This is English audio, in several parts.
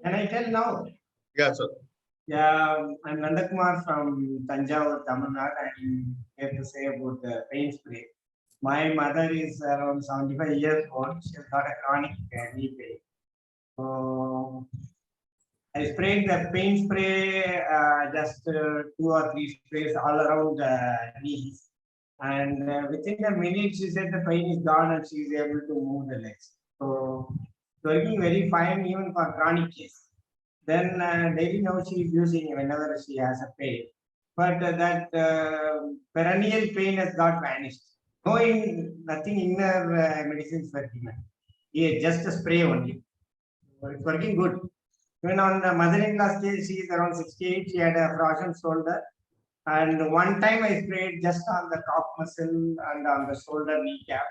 Can I tell now? Yeah, sir. Yeah, I'm Nandakumar from Tanjavur, Tamil Nadu. I'm here to say about the pain spray. My mother is around 75 years old. She's got a chronic knee pain. So I sprayed the pain spray, just 2 or 3 sprays all around the knees. And within a minute, she said the pain is gone and she is able to move the legs. So it's working very fine even for chronic case. Then daily now she is using whenever she has a pain. But that perennial pain has got vanished. No, nothing inner medicines working. Yeah, just a spray only. So it's working good. Even on the mother-in-law stage, she is around 68. She had a frozen shoulder. And one time I sprayed just on the top muscle and on the shoulder kneecap.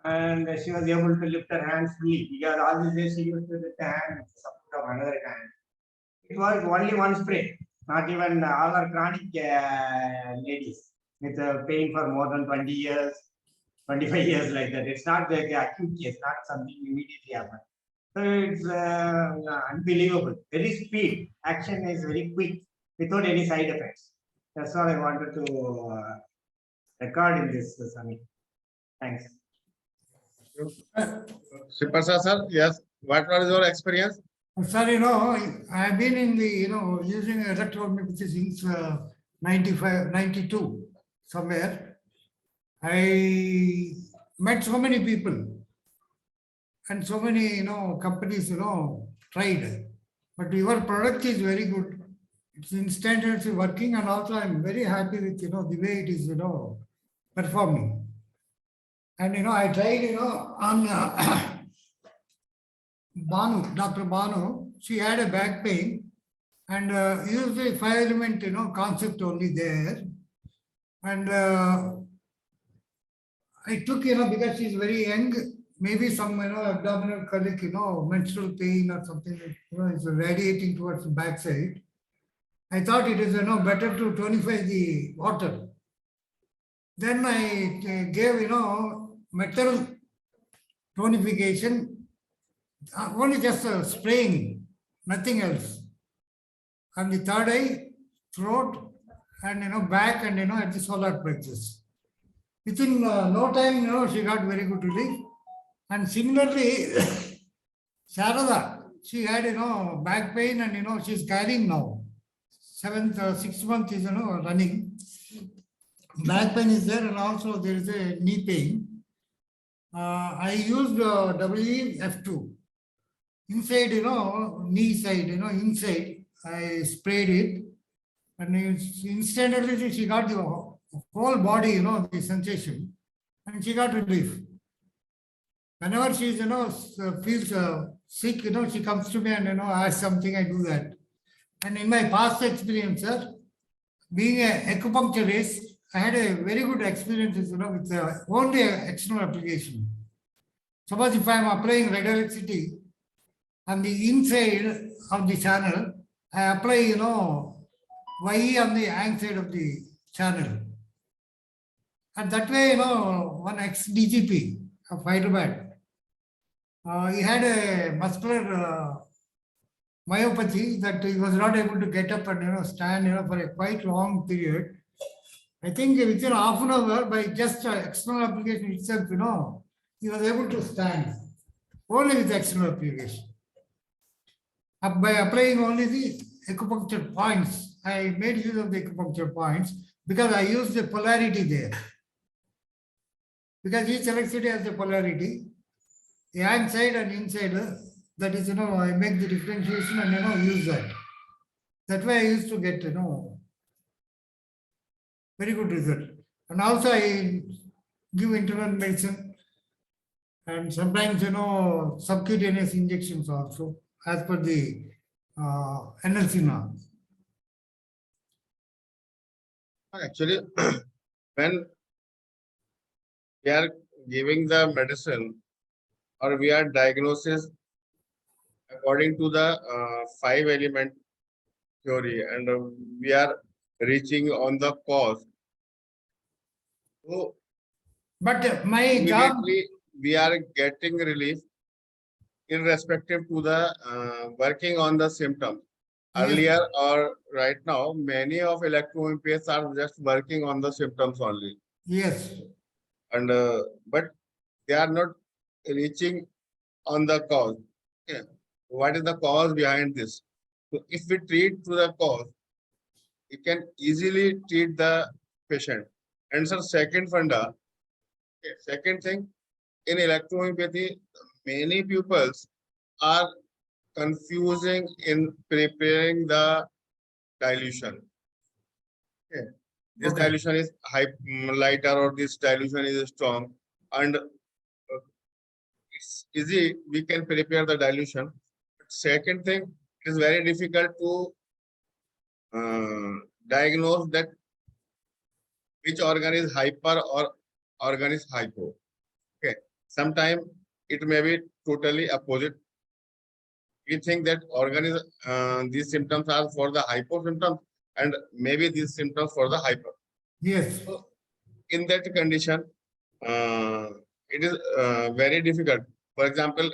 And she was able to lift her hands fully because all these days she used to lift the hand with the support of another hand. It was only one spray, not even all our chronic ladies with pain for more than 20 years, 25 years like that. It's not the acute case, not something immediately happen. So it's unbelievable. Very speed. Action is very quick without any side effects. That's all I wanted to record in this, Sami. Thanks. Sripasa sir, yes. What was your experience? Sir, I've been in the, using electromagnetic since 95, 92, somewhere. I met so many people and so many, companies, tried. But your product is very good. It's instantaneously working, and also I'm very happy with, the way it is, performing. And, I tried, on Banu, Dr. Banu, she had a back pain and used the 5-element, concept only there. And I took, because she's very young, maybe some, abdominal colic, menstrual pain or something, is radiating towards the backside. I thought it is, better to tonify the water. Then I gave, metal tonification, only just spraying, nothing else. On the third eye, throat, and back, and at the solar plexus. Within no time, she got very good relief. And similarly, Sharada, she had back pain, and she's carrying now. 6 months is running. Back pain is there, and also there is a knee pain. I used WF2. Inside, knee side, inside, I sprayed it, and instantly she got the whole body, the sensation, and she got relief. Whenever she, feels sick, she comes to me and, asks something, I do that. And in my past experience, sir, being an acupuncturist, I had a very good experience, with only external application. Suppose if I am applying red electricity, on the inside of the channel, I apply, YE on the ang side of the channel. And that way, one ex-DGP of Hyderabad, he had a muscular myopathy that he was not able to get up and, stand, for a quite long period. I think within half an hour, by just external application itself, he was able to stand, only with external application. By applying only the acupuncture points, I made use of the acupuncture points because I used the polarity there. Because each electricity has the polarity, the outside and inside, that is, I make the differentiation and, use that. That way I used to get, very good result. And also I give internal medicine and sometimes, subcutaneous injections also, as per the NLC norms. Actually, when we are giving the medicine or we are diagnosis according to the 5-element theory, and we are reaching on the cause. So but my job, immediately we are getting relief irrespective to the working on the symptom. Yes. Earlier or right now, many of electromyopathies are just working on the symptoms only, Yes, and but they are not reaching on the cause. Okay. What is the cause behind this? So if we treat to the cause, we can easily treat the patient. And so second funda, okay, second thing, in electrohomeopathy, many pupils are confusing in preparing the dilution. Okay. This Okay. dilution is lighter or this dilution is strong, and it's easy, we can prepare the dilution. Second thing, it is very difficult to diagnose that which organ is hyper or organ is hypo. Okay. Sometimes it may be totally opposite. We think that organ is these symptoms are for the hypo symptoms, and maybe these symptoms for the hyper. yes, So in that condition, it is very difficult. For example,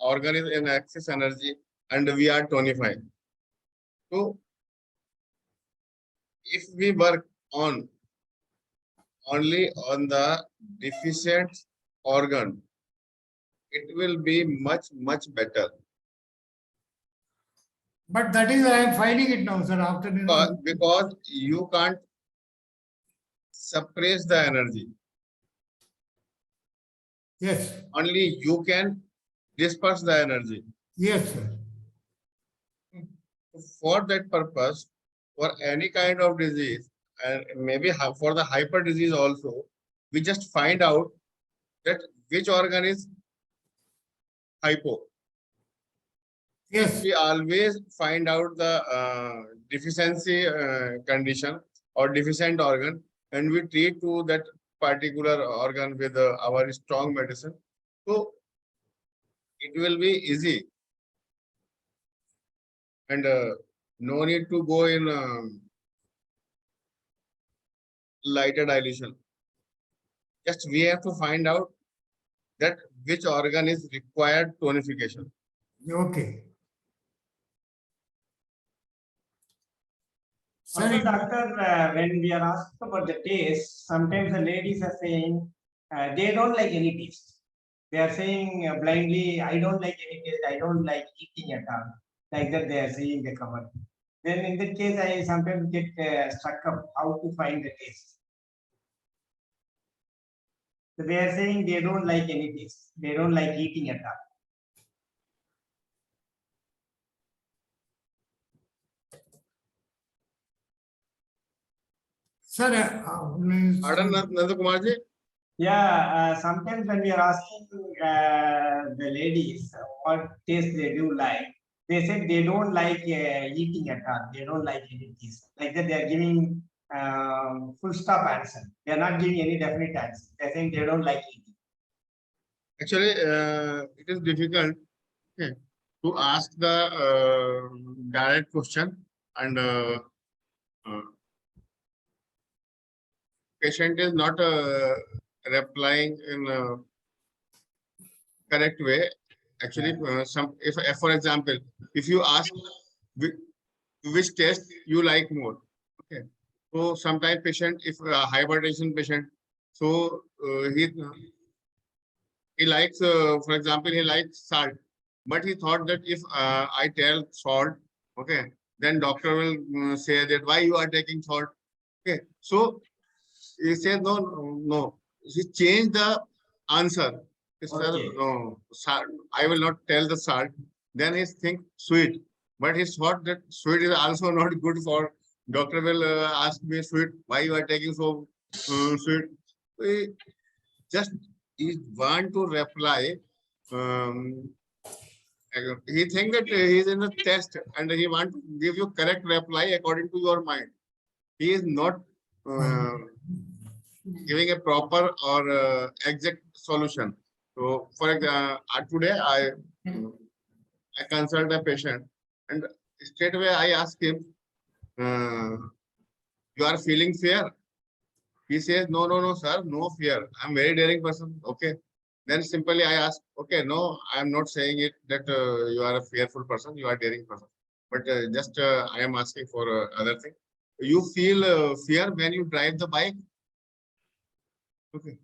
organ is in excess energy and we are tonified. So if we work on only on the deficient organ, it will be much better. but that is, I am finding it now, sir, after, Because you can't suppress the energy. yes, Only you can disperse the energy. yes, sir. For that purpose, for any kind of disease, and maybe for the hyper disease also, we just find out that which organ is hypo. Yes, We always find out the deficiency condition or deficient organ, and we treat to that particular organ with our strong medicine. So it will be easy, and no need to go in lighter dilution. Just we have to find out that which organ is required tonification. okay. Sir, Also, doctor, when we are asked about the taste, sometimes the ladies are saying they don't like any taste. They are saying blindly, I don't like any taste, I don't like eating at all. Like that, they are saying the comment. Then in that case, I sometimes get stuck up how to find the taste. So they are saying they don't like any taste, they don't like eating at all. sir, Pardon, Nanda Kumar ji? Yeah, sometimes when we are asking the ladies what taste they do like, they said they don't like eating at all. They don't like any taste. Like that, they are giving full stop answer. They are not giving any definite answer. They are saying they don't like eating. Actually, it is difficult, okay, to ask the direct question, and patient is not replying in a correct way. Actually, if for example, if you ask which test you like more, okay, so sometimes patient, if hypertension patient, so he likes, for example, he likes salt, but he thought that if I tell salt, okay, then doctor will say that why you are taking salt, okay. So he said no. He changed the answer. He said, Okay. no, salt. I will not tell the salt. Then he think sweet, but he thought that sweet is also not good for. Doctor will ask me sweet. Why you are taking so sweet? So just he want to reply. Um, he think that he is in a test and he want to give you correct reply according to your mind. He is not giving a proper or exact solution. So for today I consult a patient and straight away I ask him, you are feeling fear? He says, no, sir, no fear. I'm very daring person. Okay. Then simply I ask, okay, no, I am not saying it that you are a fearful person, you are daring person, but just I am asking for other thing. You feel fear when you drive the bike? Okay.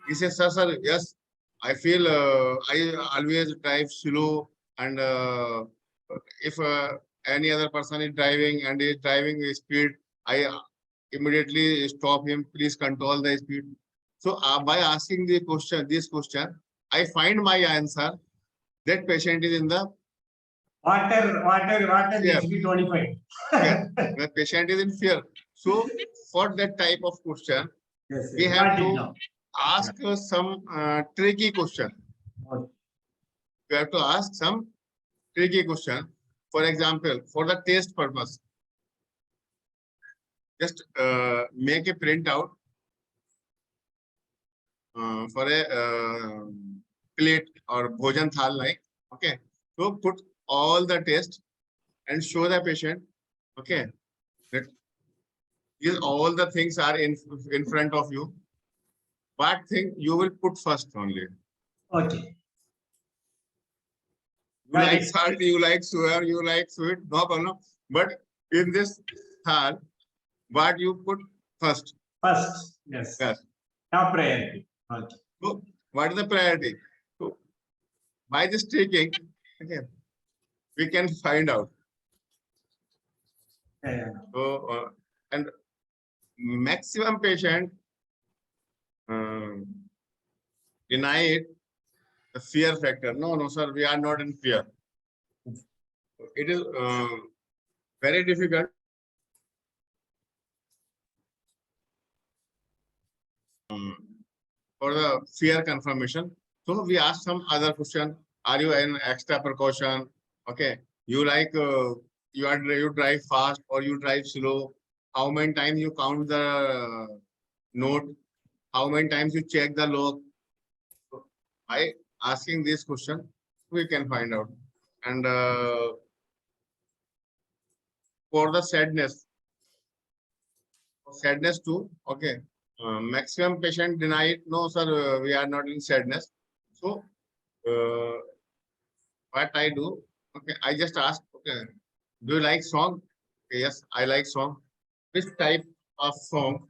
He says, sir, yes, I feel I always drive slow, and if any other person is driving and is driving speed, I immediately stop him. Please control the speed. So by asking this question, I find my answer. That patient is in the What fear. needs to be 25? Fear. The patient is in fear. So for that type of question, Yes, we yes, have got it to now. ask some tricky question. Okay. You have to ask some tricky question. For example, for the test purpose, just make a printout for a plate or bhojan thal like. Okay, so put all the test and show the patient. Okay, that these all the things are in front of you. What thing you will put first only? Okay. You Got like it. salt, you like sugar, you like sweet, no problem. But in this thal, what you put first? First, yes. Yes. Top priority. Okay. So what is the priority? So by this taking, okay, we can find out. Yeah. So and maximum patient deny it the fear factor. No, no, sir, we are not in fear. It is very difficult for the fear confirmation. So we ask some other question. Are you an extra precaution? Okay. You like you drive fast or you drive slow? How many times you count the note? How many times you check the log? So by asking this question, we can find out. And for the sadness too. Okay. Maximum patient deny it. No, sir, we are not in sadness. So uh, what I do, okay, I just ask, okay, do you like song? Okay, yes, I like song. Which type of song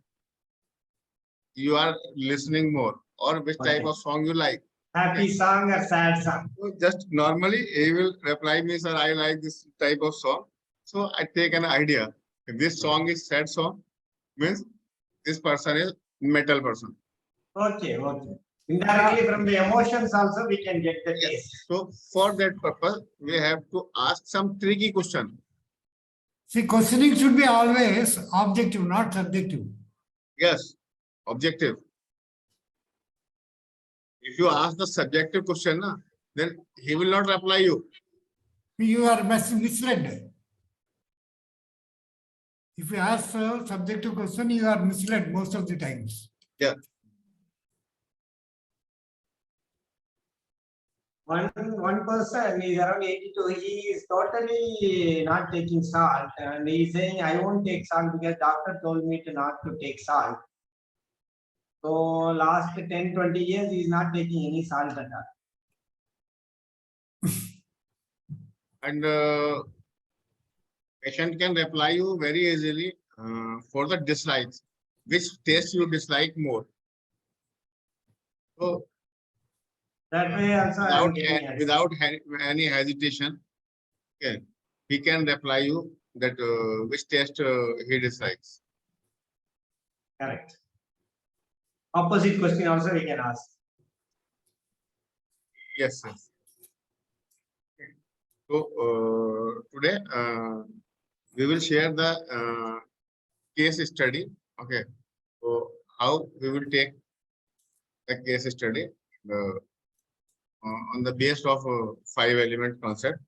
you are listening more, or which type Okay. of song you like? Happy song or sad song? So just normally he will reply me, sir, I like this type of song. So I take an idea. If this song is sad song, means this person is metal person. Okay, okay. Indirectly from the emotions also we can get the Yes. taste. So for that purpose, we have to ask some tricky question. See, questioning should be always objective, not subjective. Yes, objective. If you ask the subjective question, na, then he will not reply you. You are misled. If you ask a subjective question, you are misled most of the times. Yeah. One person is around 82. He is totally not taking salt, and he is saying, "I won't take salt because doctor told me to not to take salt." So last 10-20 years, he is not taking any salt at all. And patient can reply you very easily for the dislikes. Which taste you dislike more? So That way also I am getting answer. without any hesitation, okay, he can reply you that which taste he dislikes. Correct. Opposite question also we can ask. Yes, yes. So today we will share the case study. Okay. So how we will take the case study on the base of 5 element concept.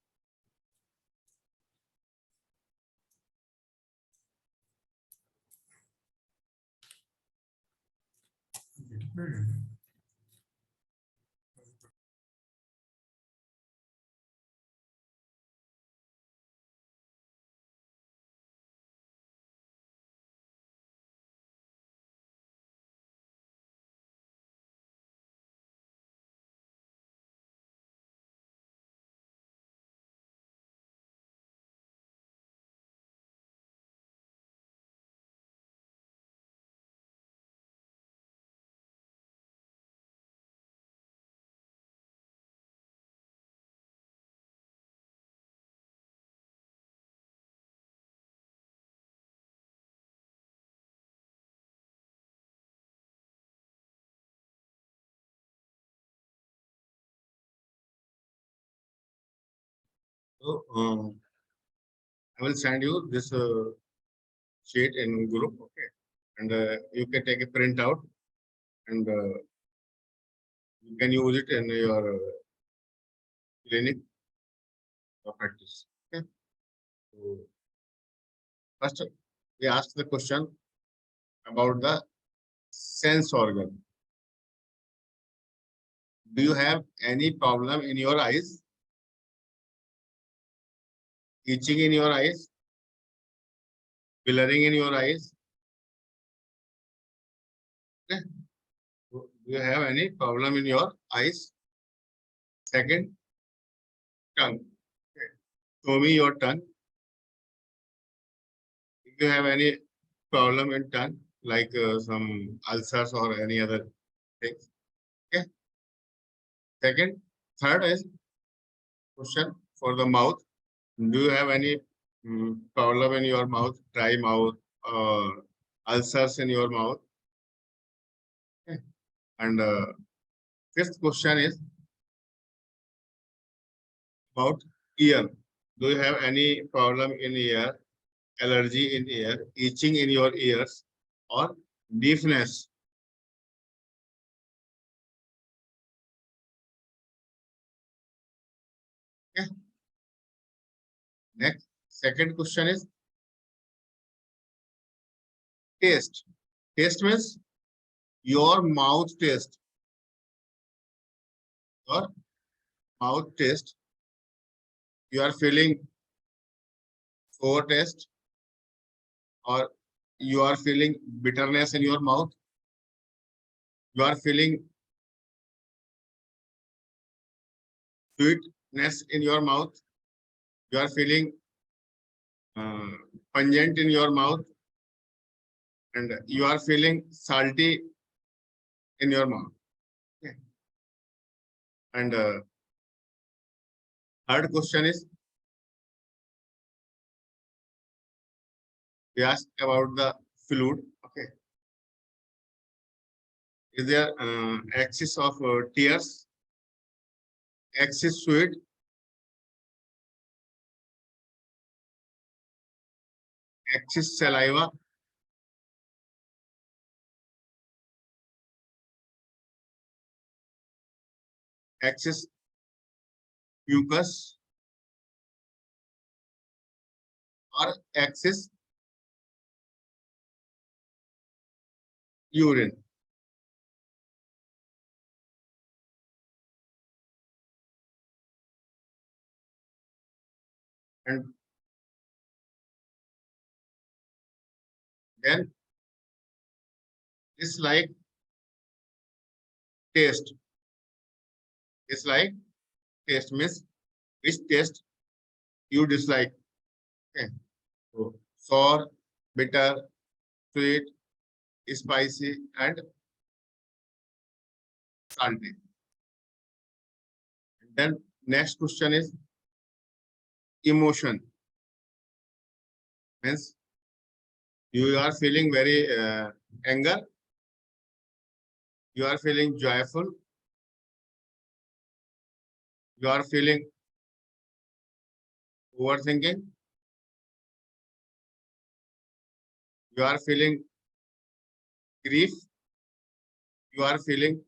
So I will send you this sheet in group, okay, and you can take a print out and you can use it in your clinic or practice. Okay. So first, we ask the question about the sense organ. Do you have any problem in your eyes? Itching in your eyes? Blurring in your eyes? Okay. Do you have any problem in your eyes? Second, tongue. Okay. Show me your tongue. If you have any problem in tongue, like some ulcers or any other things. Okay. Second, third is question for the mouth. Do you have any problem in your mouth, dry mouth, or ulcers in your mouth? Okay. And fifth question is about ear. Do you have any problem in ear, allergy in ear, itching in your ears, or deafness? Okay. Next, second question is taste. Taste means your mouth taste. Your mouth taste. You are feeling sour taste, or you are feeling bitterness in your mouth. You are feeling sweetness in your mouth. You are feeling uh, pungent in your mouth, and you are feeling salty in your mouth. Okay. And third question is we asked about the fluid. Okay. Is there axis of tears, axis fluid, axis saliva, axis mucus, or axis urine? And then dislike taste. Dislike taste means which taste you dislike. Okay. So sour, bitter, sweet, spicy, and salty. Then next question is emotion. Means you are feeling very anger, you are feeling joyful, you are feeling overthinking, you are feeling grief, you are feeling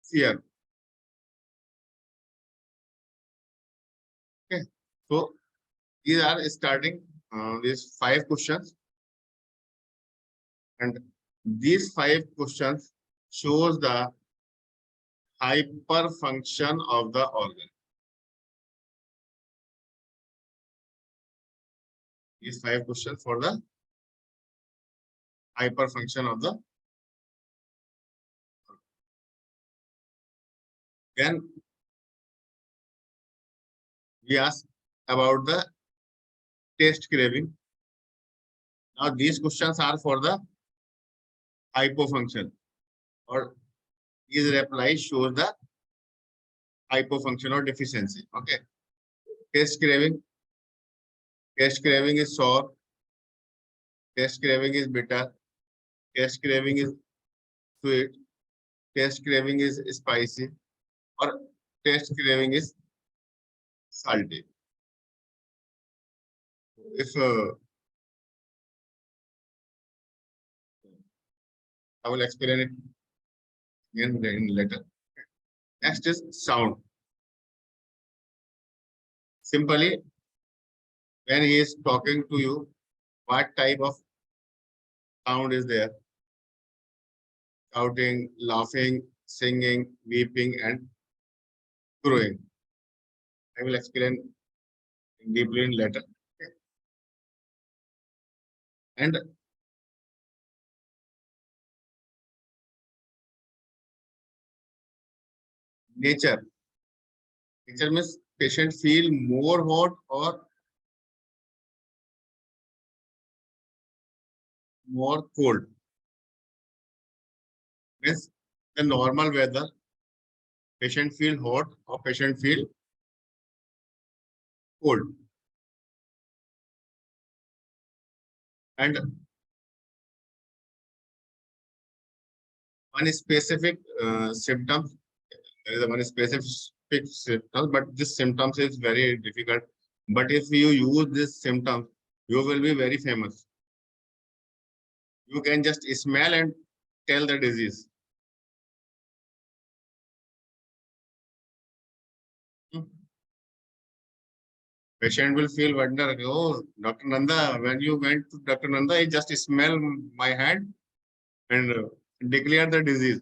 fear. Okay. So these are starting these 5 questions, and these 5 questions shows the hyperfunction of the organ. These 5 questions for the hyperfunction of the organ. Then we ask about the taste craving. Now these questions are for the hypofunction, or these replies shows the hypofunction or deficiency. Okay. Taste craving. Taste craving is sour. Taste craving is bitter. Taste craving is sweet. Taste craving is spicy, or taste craving is salty. If I will explain it again in later. Next is sound. Simply, when he is talking to you, what type of sound is there? Shouting, laughing, singing, weeping, and crowing. I will explain deeply in later. Okay. And nature. Nature means patient feel more hot or more cold. Means the normal weather, patient feel hot or patient feel cold. And one specific symptom, there is a one specific symptom, but this symptoms is very difficult. But if you use this symptom, you will be very famous. You can just smell and tell the disease. Hmm. Patient will feel wonder, oh, Dr. Nanda, when you went to Dr. Nanda, I just smell my hand and declare the disease.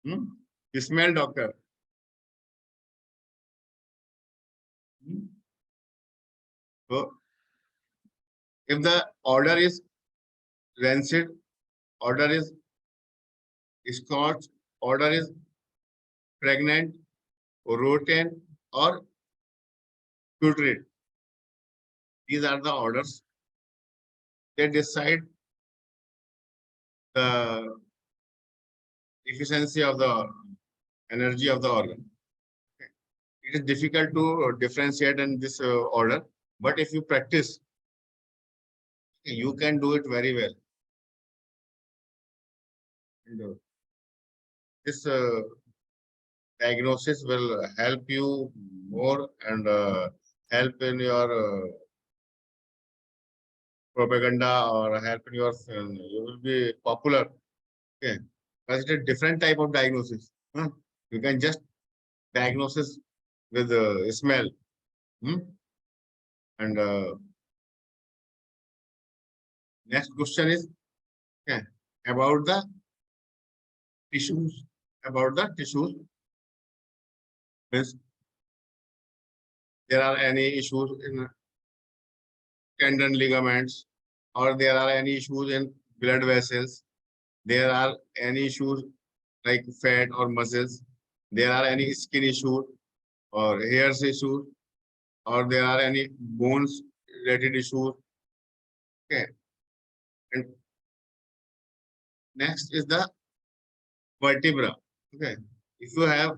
Hmm? You smell doctor. Hmm? So if the order is rancid, order is scotch, order is pregnant, rotten, or putrid, these are the orders. They decide the efficiency of the energy of the organ. It is difficult to differentiate in this order, but if you practice, you can do it very well. And, this diagnosis will help you more and help in your propaganda or help in your, you will be popular. Okay. But it's a different type of diagnosis. Huh? You can just diagnosis with smell. Hmm? And next question is about the tissues. About the tissues. Means there are any issues in tendon ligaments, or there are any issues in blood vessels. There are any issues like fat or muscles. There are any skin issues or hairs issues, or there are any bones related issues. Okay. And next is the vertebra. Okay. If you have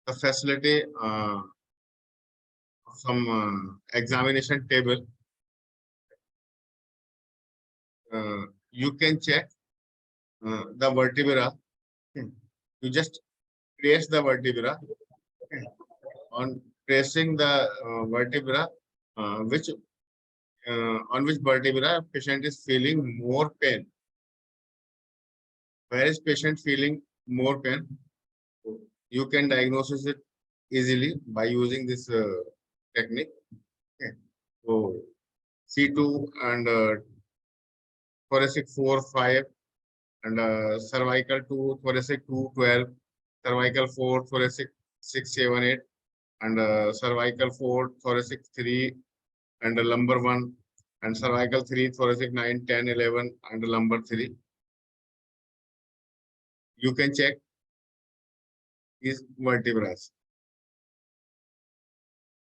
the facility of some examination table, you can check the vertebra. Okay. You just trace the vertebra. Okay. On tracing the vertebra, which on which vertebra patient is feeling more pain. Where is patient feeling more pain? You can diagnose it easily by using this technique. Okay. So C2 and thoracic 4, 5, and cervical 2, thoracic 2, 12, cervical 4, thoracic 6, 7, 8, and cervical 4, thoracic 3, and lumbar 1, and cervical 3, thoracic 9, 10, 11, and lumbar 3. You can check these vertebrae.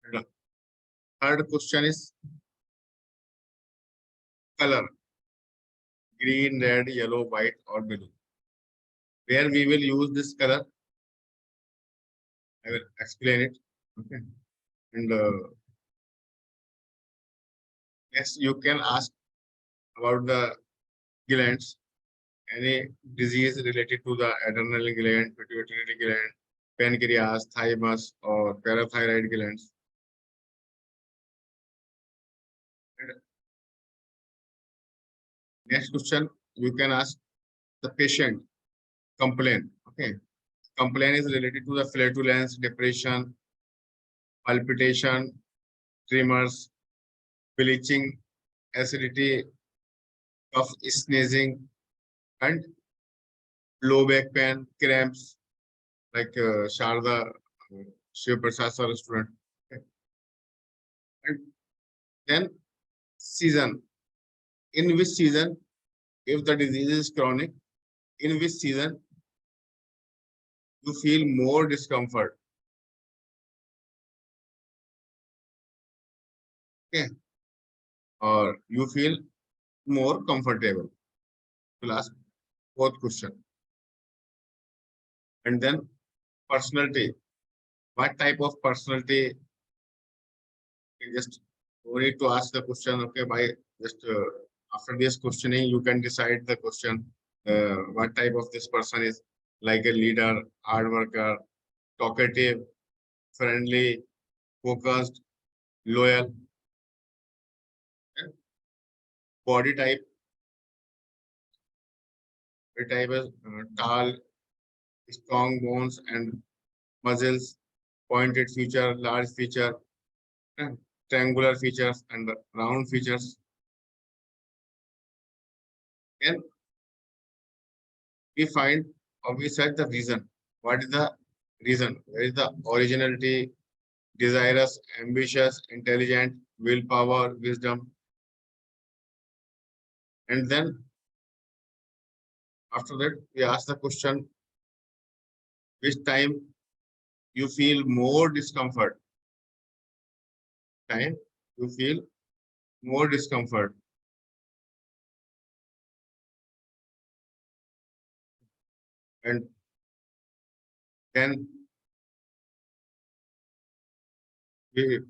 And third question is color: green, red, yellow, white, or blue. Where we will use this color, I will explain it. Okay. And next, you can ask about the glands, any disease related to the adrenal gland, pituitary gland, pancreas, thymus, or parathyroid glands. Next question, you can ask the patient complaint. Okay. Complaint is related to the flatulence, depression, palpitation, tremors, bleaching, acidity, cough, sneezing, and low back pain, cramps, like Sharda, Shiv Prasad sir student. Okay. And then season. In which season, if the disease is chronic, in which season you feel more discomfort? Okay. Or you feel more comfortable? We'll ask fourth question. And then personality. What type of personality? You just need to ask the question. Okay, by just after this questioning, you can decide the question. What type of this person is, like a leader, hard worker, talkative, friendly, focused, loyal. Okay. Body type. Body type is tall, strong bones and muscles, pointed feature, large feature, triangular features and round features. Then we find or we set the reason. What is the reason? Where is the originality, desirous, ambitious, intelligent, willpower, wisdom? And then after that, we ask the question, which time you feel more discomfort? Time you feel more discomfort. And then we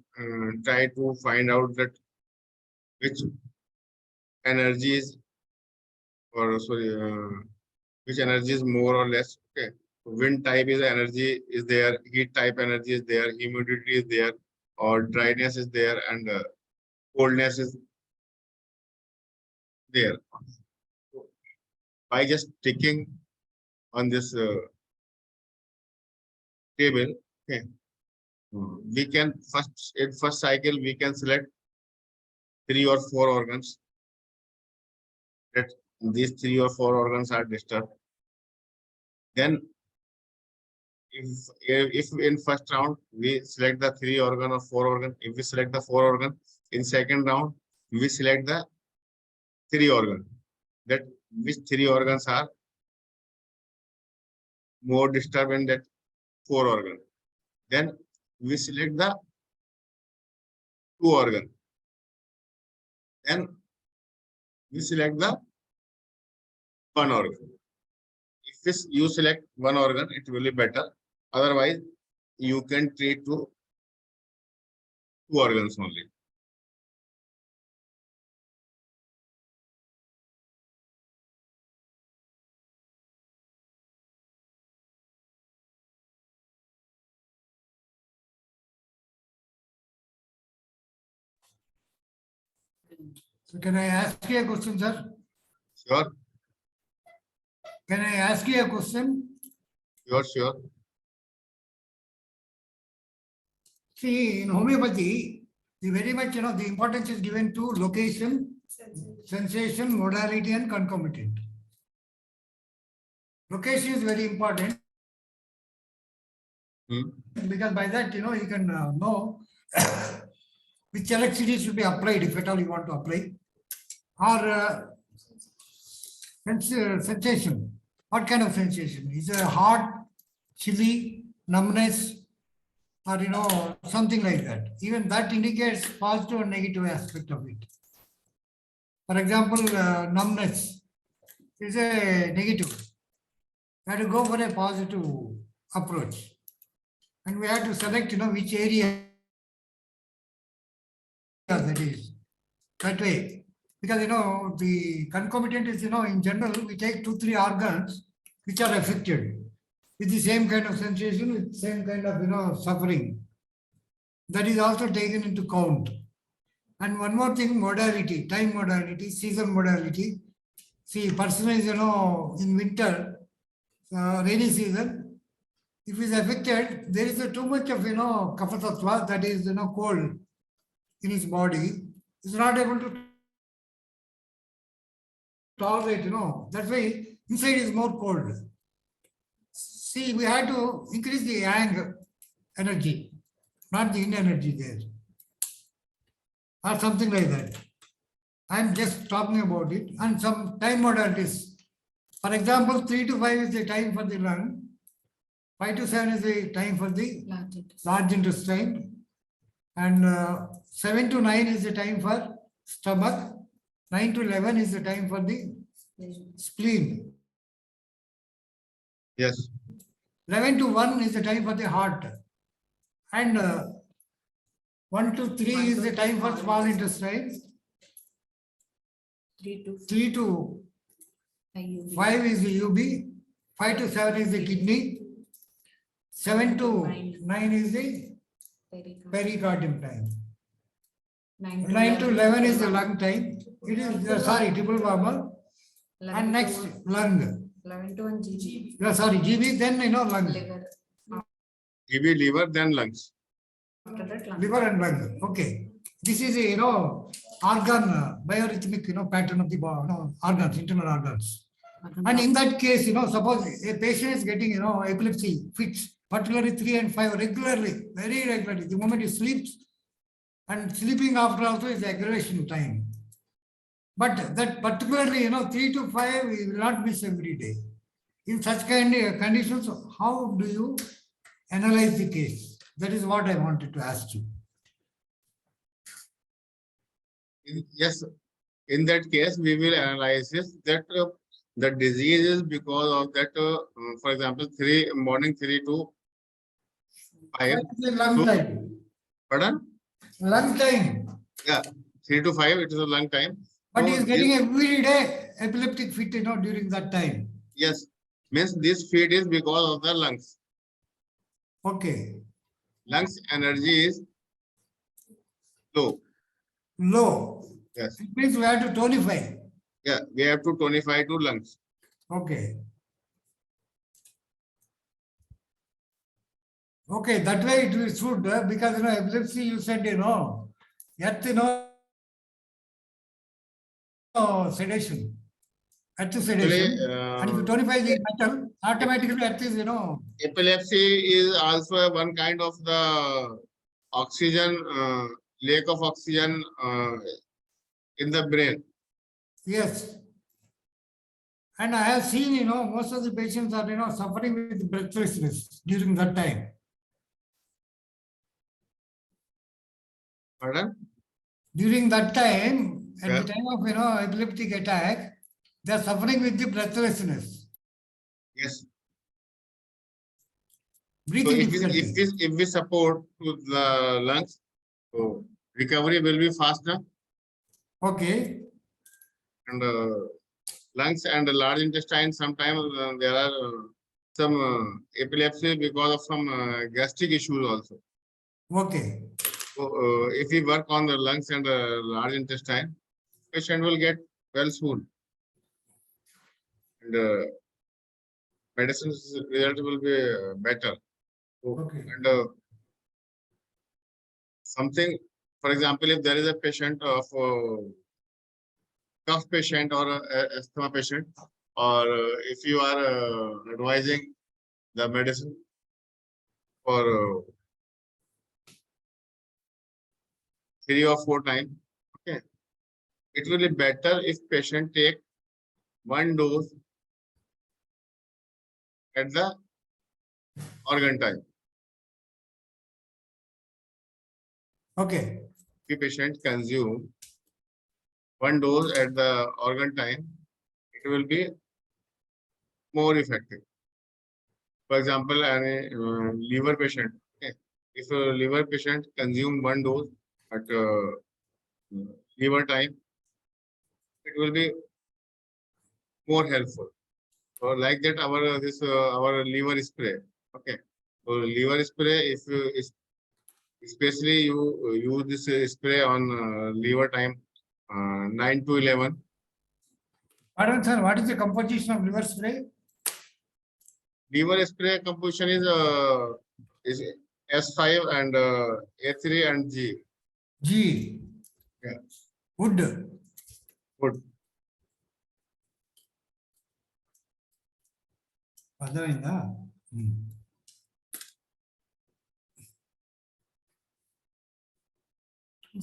try to find out that which energies or sorry, which energy is more or less. Okay, wind type is energy is there, heat type energy is there, humidity is there, or dryness is there, and coldness is there. So by just ticking on this table, okay, we can first cycle we can select 3 or 4 organs. That these 3 or 4 organs are disturbed. Then if in first round we select the 3 organ or 4 organ, if we select the 4 organ, in second round we select the 3 organ. That which 3 organs are more disturbed in that 4 organ. Then we select the 2 organ. Then we select the 1 organ. If you select 1 organ, it will be better. Otherwise, you can treat to 2 organs only. So can I ask you a question, sir? Sure, Can I ask you a question? sure. See, in homeopathy, the very much, the importance is given to location, sensation, modality, and concomitant. Location is very important because by that, you can know which electricity should be applied if at all you want to apply, or sensation. What kind of sensation? Is it hot, chilly, numbness, or something like that? Even that indicates positive and negative aspect of it. For example, numbness is a negative. We have to go for a positive approach, and we have to select, which area that is that way. Because the concomitant is, in general, we take 2-3 organs which are affected with the same kind of sensation, with same kind of suffering. That is also taken into count. And one more thing, modality, time modality, season modality. See, person is, in winter, rainy season, if he is affected, there is too much of, kapha tattva, that is, cold in his body. He's not able to tolerate, that's why inside is more cold. See, we had to increase the yang energy, not the yin energy there, or something like that. I'm just talking about it and some time modalities. For example, 3 to 5 is the time for the lung, 5 to 7 is the time for the large intestine, and 7 to 9 is the time for stomach, 9 to 11 is the time for the spleen, Yes. 11 to 1 is the time for the heart, and 1 to 3 is the time for small intestine, 3 to 5 is the UB, 5 to 7 is the kidney, 7 to 9 is the pericardium time. 9 to 11 is the lung time. It is, triple bomber. And next, lung. 11 to 1 GB. Yeah, sorry, GB, then, lung. Liver. GB, liver, then lungs. After that, lung. Liver and lung. Okay. This is a, organ, biorhythmic, pattern of the organs, internal organs. And in that case, suppose a patient is getting, epilepsy fits, particularly 3 and 5 regularly, very regularly. The moment he sleeps, and sleeping after also is aggravation time. But that particularly, 3 to 5, we will not miss every day. In such kind of conditions, how do you analyze the case? That is what I wanted to ask you. Yes, in that case, we will analyze this, that the disease is because of that, for example, morning 3 to 5. That is a lung time. Pardon? Lung time. Yeah, 3 to 5, it is a long time. But he So is getting every day epileptic fit, during that time. yes, means this fit is because of the lungs. Okay. Lungs energy is low. Low. Yes. It means we have to tonify. Yeah, we have to tonify to lungs. Okay. Okay, that way it will suit, because epilepsy you said, earth, sedation. Earth sedation. And if you tonify the metal, automatically earth is, Epilepsy is also one kind of the oxygen, lack of oxygen in the brain. yes. And I have seen, most of the patients are, suffering with breathlessness during that time. Pardon? During that time, at Yeah. the time of, epileptic attack, they are suffering with the breathlessness, Yes. So breathing if difficulty. we support to the lungs, so recovery will be faster, Okay, and lungs and the large intestine, sometimes there are some epilepsy because of some gastric issues also. okay, So if we work on the lungs and the large intestine, patient will get well soon. And medicine's result will be better. So, okay, and something, for example, if there is a patient of cough patient or asthma patient, or if you are advising the medicine for 3 or 4 times, okay, it will be better if patient take 1 dose at the organ time. okay, If patient consume 1 dose at the organ time, it will be more effective. For example, a liver patient, okay, if a liver patient consume 1 dose at liver time, it will be more helpful. So like that, our liver spray. Okay. So liver spray, if you especially you use this spray on liver time 9 to 11. Pardon, sir, what is the composition of liver spray? Liver spray composition is S5 and A3 and G. G. Yeah. Wood. Good. అర్థమైందా?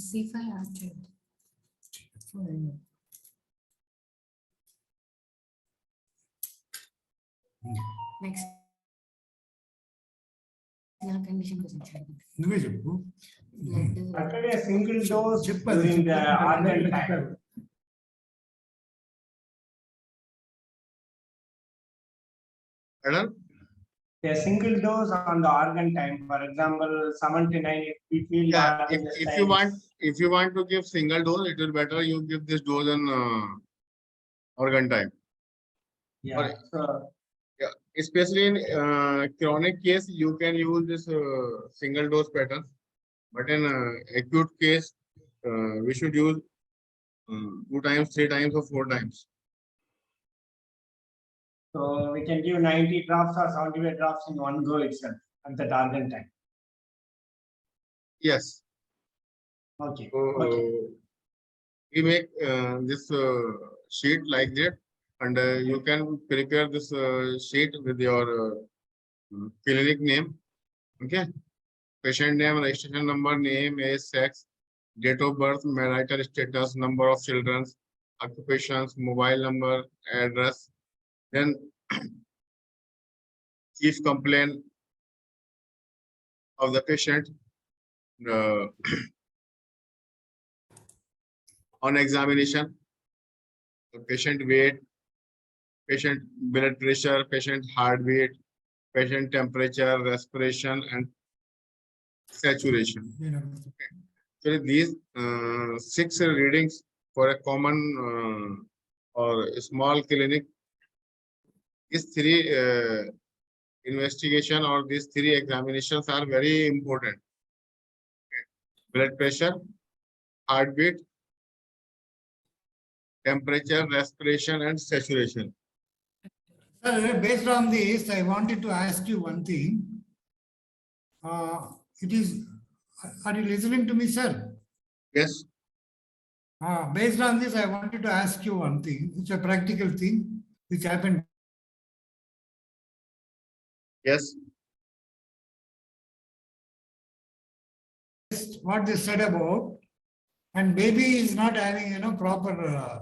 C5 acid. Next. నా condition కోసం చూడండి. నువ్వే చెప్పు. Blood. Actually, a single dose చెప్పాలి, during the చెప్పాలి. organ time. చెప్పారు. Pardon? A single dose on the organ time, for example, 79, if we feel. Yeah, organ if you want to give single dose, it will better you give this dose in organ time. Yeah, so, Especially in chronic case, you can use this single dose pattern. But in acute case, we should use 2 times, 3 times, or 4 times. so we can give 90 drops or 75 drops in one go itself at the organ time. Yes. Okay, So okay. we make this sheet like that, and you can prepare this sheet with your clinic name. Okay. Patient name, registration number, name, age, sex, date of birth, marital status, number of children, occupations, mobile number, address. Then chief complaint of the patient. On examination, the patient weight, patient blood pressure, patient heartbeat, patient temperature, respiration, and saturation. So these 6 readings for a common or a small clinic, these 3 investigation or these 3 examinations are very important. Blood pressure, heartbeat, temperature, respiration, and saturation. Sir, based on this, I wanted to ask you one thing. It is, are you listening to me, sir? Yes. Based on this, I wanted to ask you one thing. It's a practical thing which happened. Yes. What they said about, and baby is not having, proper.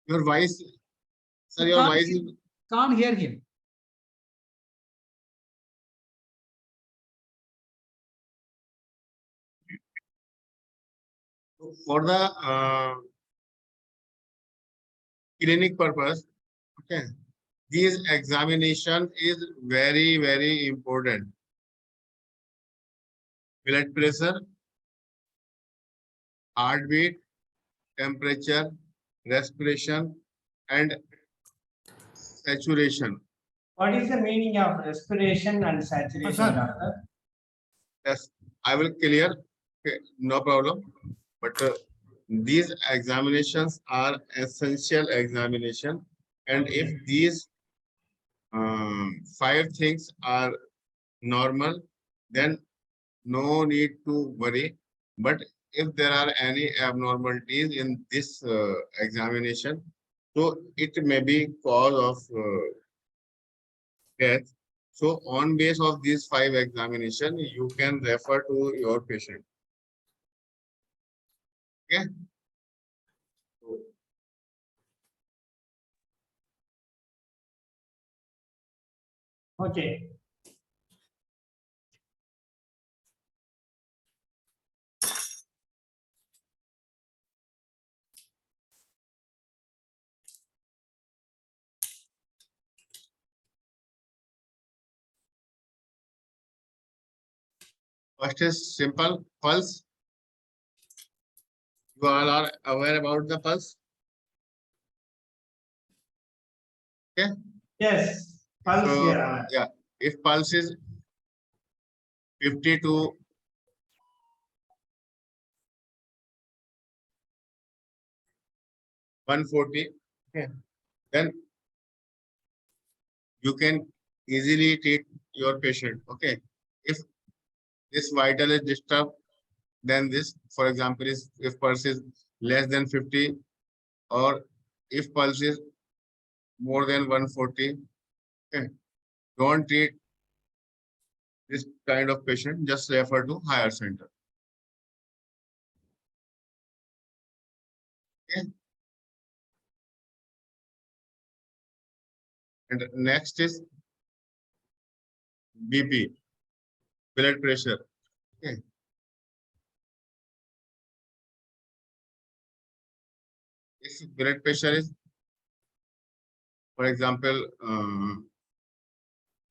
Your voice, sir, your voice is. Can't hear him. For the clinic purpose, okay, these examination is very, very important. Blood pressure, heartbeat, temperature, respiration, and saturation. What is the meaning of respiration and saturation, Sir. doctor? Yes, I will clear. Okay, no problem. But these examinations are essential examination, and if these 5 things are normal, then no need to worry. But if there are any abnormalities in this examination, so it may be cause of death. So on base of these 5 examination, you can refer to your patient. Okay. Okay. First is simple pulse. You all are aware about the pulse. Yes, pulse, So, Your Honor. yeah, if pulse is 50 to 140, okay, then you can easily treat your patient. Okay, if this vital is disturbed, then this, for example, is if pulse is less than 50 or if pulse is more than 140, okay, don't treat this kind of patient, just refer to higher center. Okay. And next is BP, blood pressure. Okay. If blood pressure is, for example,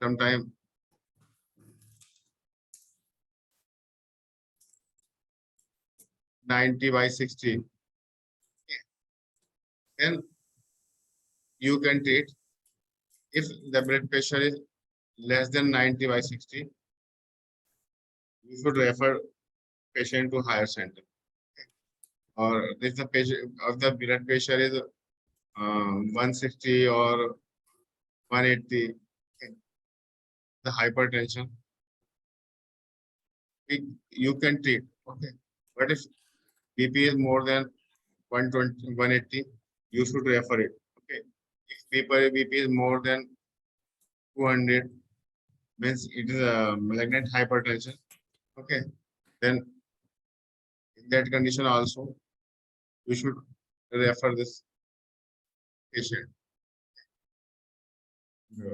sometime 90/60, then you can treat. If the blood pressure is less than 90/60, you should refer patient to higher center. Or if the patient of the blood pressure is 160 or 180, the hypertension, you can treat. Okay. But if BP is more than 120, 180, you should refer it. Okay. If BP is more than 200, means it is a malignant hypertension. Okay. Then in that condition also, you should refer this patient. Yeah.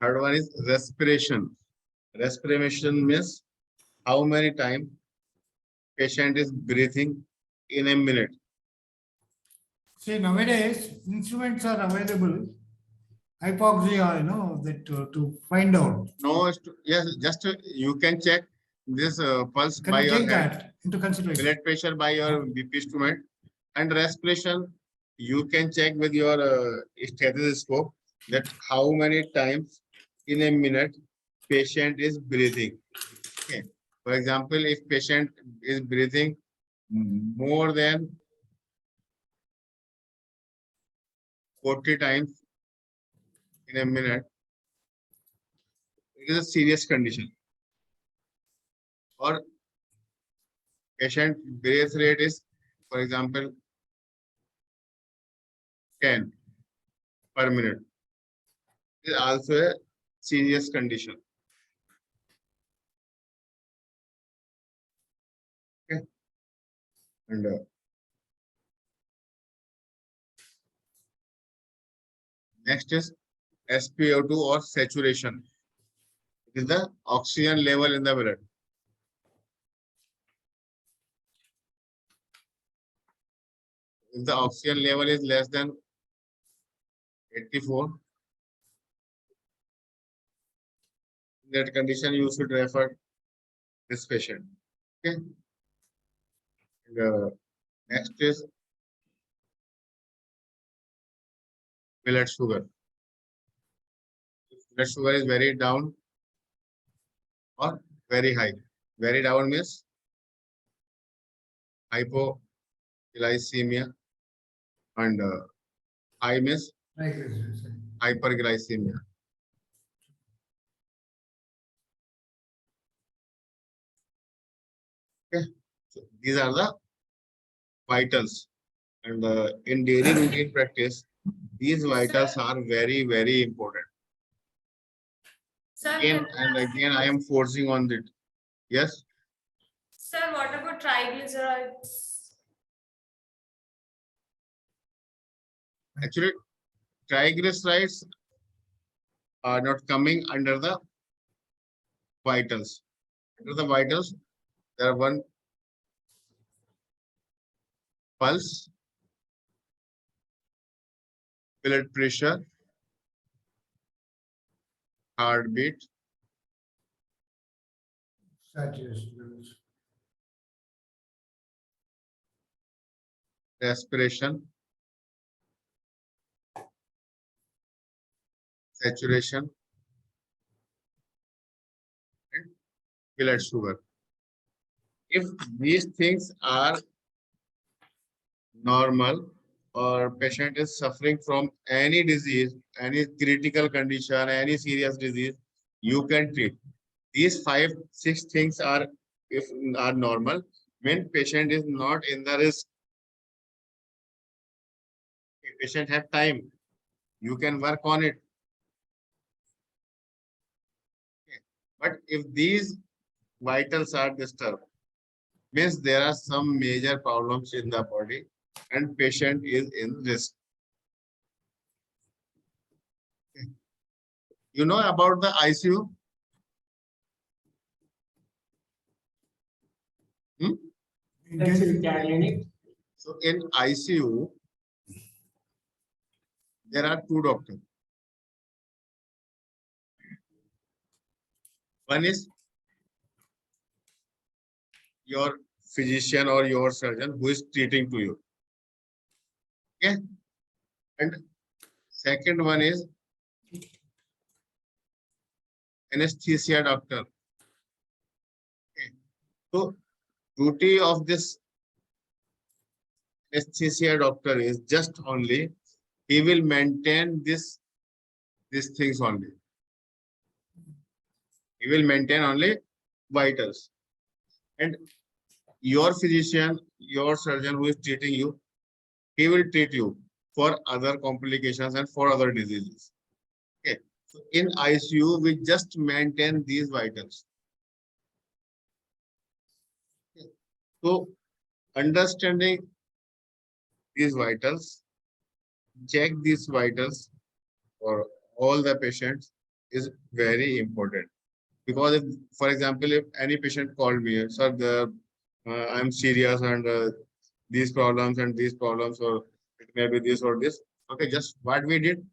Third one is respiration. Respiration means how many times patient is breathing in a minute. See, nowadays, instruments are available, hypoxia, that to find out. No, yes, just you can check this pulse Can by you your take hand, that into consideration? blood pressure by your BP instrument, and respiration you can check with your stethoscope that how many times in a minute patient is breathing. Okay. For example, if patient is breathing more than 40 times in a minute, it is a serious condition. Or patient breath rate is, for example, 10 per minute. It is also a serious condition. Okay. And next is SpO2 or saturation. It is the oxygen level in the blood. If the oxygen level is less than 84, in that condition you should refer this patient. Okay. And, next is blood sugar. If blood sugar is very down or very high. Very down means hypoglycemia, and high means hyperglycemia. Okay. So these are the vitals. And in daily routine practice, these vitals are very, very important. Sir, Again and again, I am forcing on it. Yes. sir, what about triglycerides? Actually, triglycerides are not coming under the vitals. Under the vitals, there are one pulse, blood pressure, heartbeat, Saturation levels. respiration, saturation, and blood sugar. If these things are normal or patient is suffering from any disease, any critical condition, any serious disease, you can treat. These 5, 6 things are if are normal when patient is not in the risk. If patient have time, you can work on it. Okay. But if these vitals are disturbed, means there are some major problems in the body and patient is in risk. Okay. You know about the ICU? Intensive care unit. So in ICU, there are 2 doctors. One is your physician or your surgeon who is treating to you. Okay. And second one is anesthesia doctor. Okay. So duty of this anesthesia doctor is just only he will maintain these things only. He will maintain only vitals. And your physician, your surgeon who is treating you, he will treat you for other complications and for other diseases. Okay. So in ICU, we just maintain these vitals. Okay. So understanding these vitals, check these vitals for all the patients is very important. Because if, for example, if any patient called me, sir, I'm serious and these problems, or it may be this or this. Okay, just what we did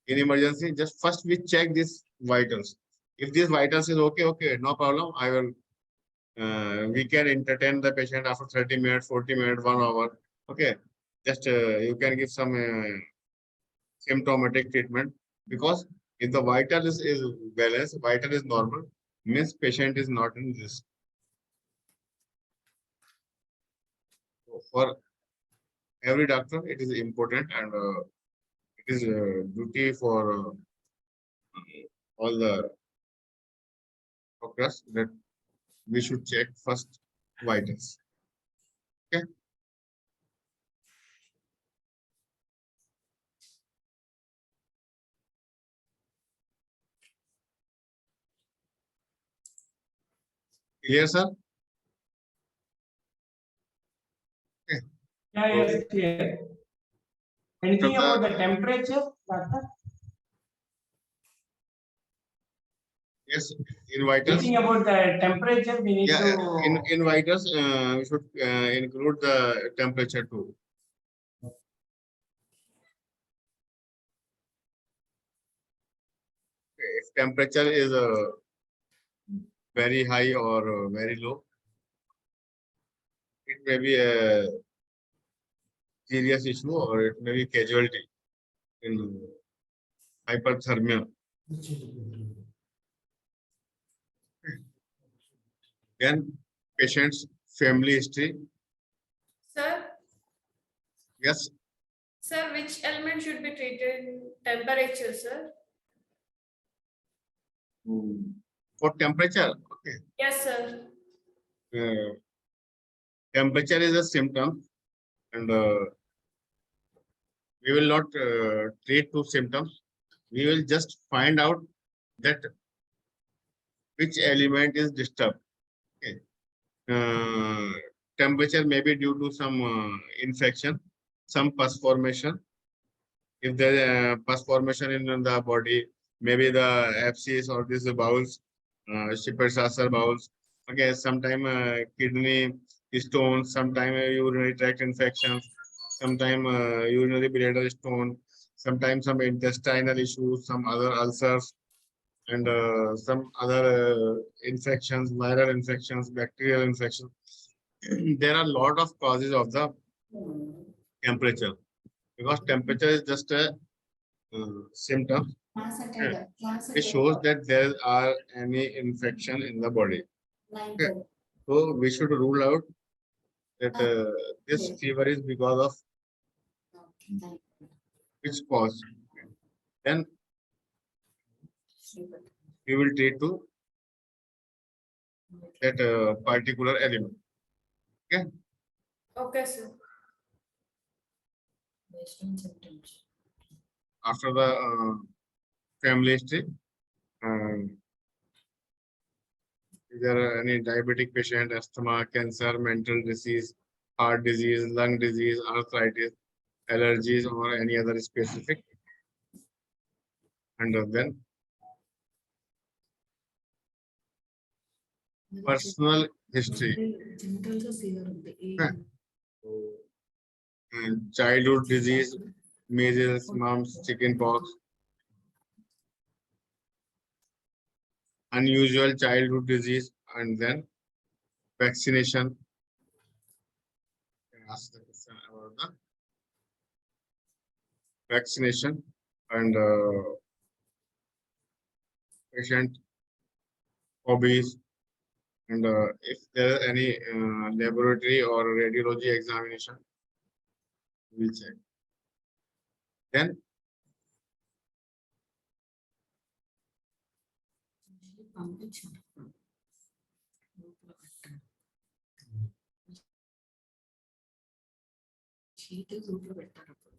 in emergency, just first we check these vitals. If these vitals is okay, no problem. I will. We can entertain the patient after 30 minutes, 40 minutes, 1 hour. Okay, just you can give some symptomatic treatment, because if the vital is balanced, vital is normal, means patient is not in risk. So for every doctor, it is important and it is a duty for all the doctors that we should check first vitals. Okay. Clear, sir? Okay. Yeah, yes, clear. Anything So the- about the temperature, doctor? Yes, in vitals. Anything about the temperature we need Yeah, to. in vitals, we should include the temperature too. If temperature is very high or very low, it may be a serious issue or it may be casualty in hyperthermia. Then patient's family history. Sir, Yes, sir, which element should be treated in temperature, sir? for temperature. Okay. Yes, sir. Temperature is a symptom, and we will not treat 2 symptoms. We will just find out that which element is disturbed. Okay. Temperature may be due to some infection, some pus formation. If there is pus formation in the body, maybe the abscess or these bowels, Shepard-Sasser bowels. Okay, sometime kidney stones, sometime urinary tract infections, sometime urinary bladder stone, sometimes some intestinal issues, some other ulcers, and some other infections, viral infections, bacterial infections. There are a lot of causes of the temperature, because temperature is just a symptom. Class attended. Class It shows that there are any infection in the body. Okay. So we should rule out that this fever is because of which cause. Then we will treat to that particular element. Okay, sir. Based on symptoms. After the family history, is there any diabetic patient, asthma, cancer, mental disease, heart disease, lung disease, arthritis, allergies, or any other specific? And then personal history, Genitals fever ఉంది. childhood disease, measles, mumps, chickenpox, unusual childhood disease, and then vaccination. Can I ask the question about the vaccination and patient hobbies, and if there are any laboratory or radiology examination, we'll check. Then పంపించాను. Sheet గ్రూప్లో పెట్టారు అప్పుడు.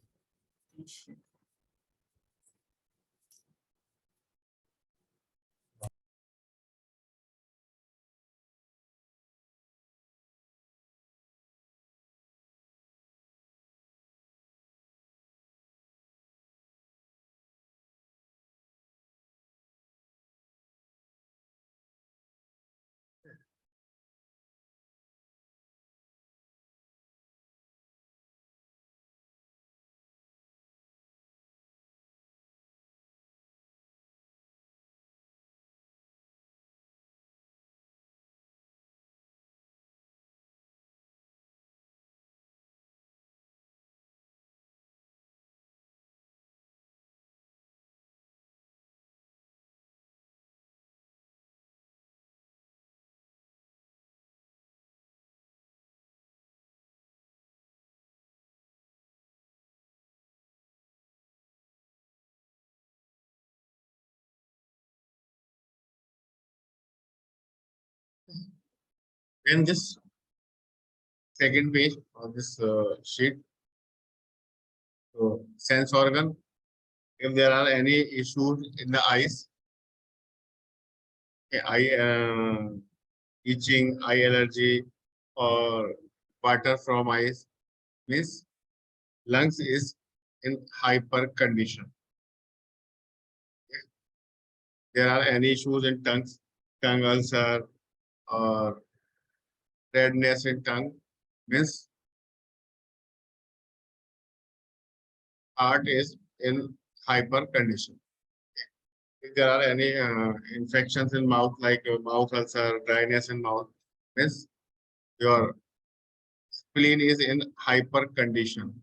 in this second page of this sheet, so sense organ, if there are any issues in the eyes, eye itching, eye allergy, or water from eyes, means lungs is in hyper condition. If there are any issues in tongues, tongue ulcer, or redness in tongue, means heart is in hyper condition. If there are any infections in mouth, like mouth ulcer, dryness in mouth, means your spleen is in hyper condition.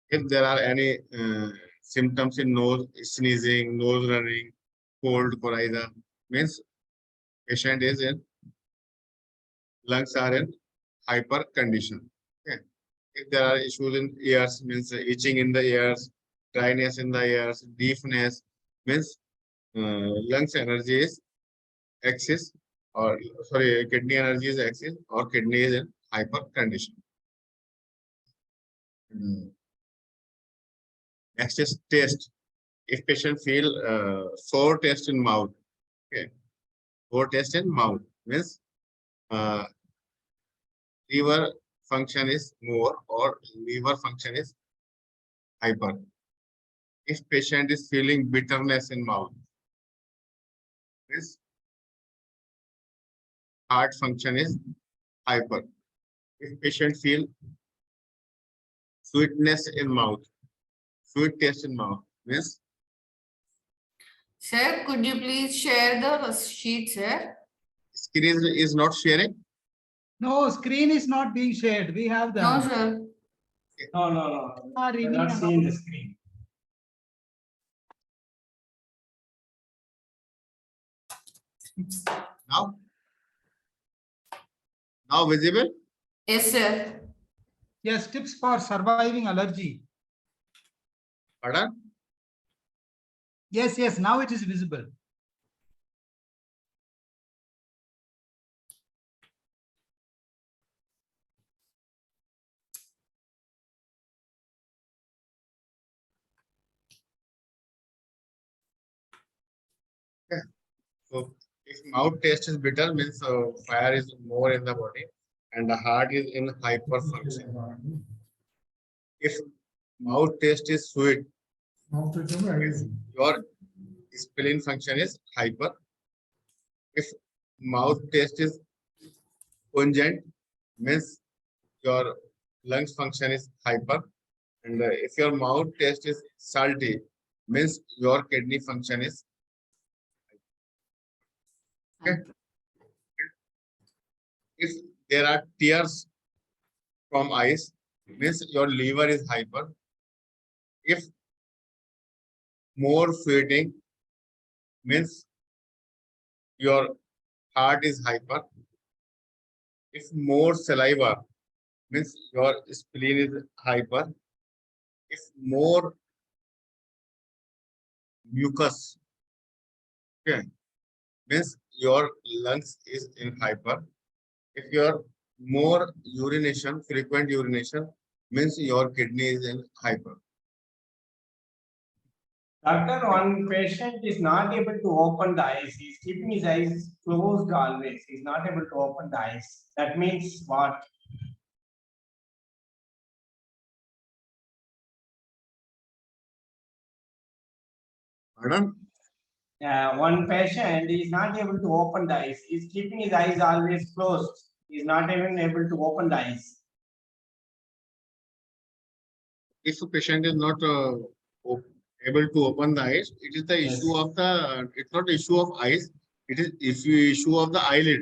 If there are any symptoms in nose, sneezing, nose running, cold, coryza, means patient is in lungs are in hyper condition. Okay. If there are issues in ears, means itching in the ears, dryness in the ears, deafness, means lungs energy is excess, or sorry, kidney energy is excess, or kidney is in hyper condition. Next is taste. If patient feel sore taste in mouth, okay, sore taste in mouth means liver function is more, or liver function is hyper. If patient is feeling bitterness in mouth, means heart function is hyper. If patient feel sweetness in mouth, sweet taste in mouth, means Sir, could you please share the sheet, sir? screen is not sharing. No, screen is not being shared. We have No, the, sir. No. Ah, You're not reading seeing the screen. Now? Now visible? Yes, sir. Yes, tips for surviving allergy. Pardon? Yes, now it is visible. So if mouth taste is bitter, means fire is more in the body and the heart is in hyperfunction. If mouth taste is sweet, means your spleen function is hyper. If mouth taste is pungent, means your lungs function is hyper. And if your mouth taste is salty, means your kidney function is okay. If there are tears from eyes, means your liver is hyper. If more sweating, means your heart is hyper. If more saliva, means your spleen is hyper. If more mucus, okay, means your lungs is in hyper. If your more urination, frequent urination, means your kidney is in hyper. Doctor, one patient is not able to open the eyes. He's keeping his eyes closed always. He's not able to open the eyes. That means what? Pardon? One patient is not able to open the eyes. He's keeping his eyes always closed. He's not even able to open the eyes. If a patient is not able to open the eyes, it is the issue of the, it's not issue of eyes, it is issue of the eyelid.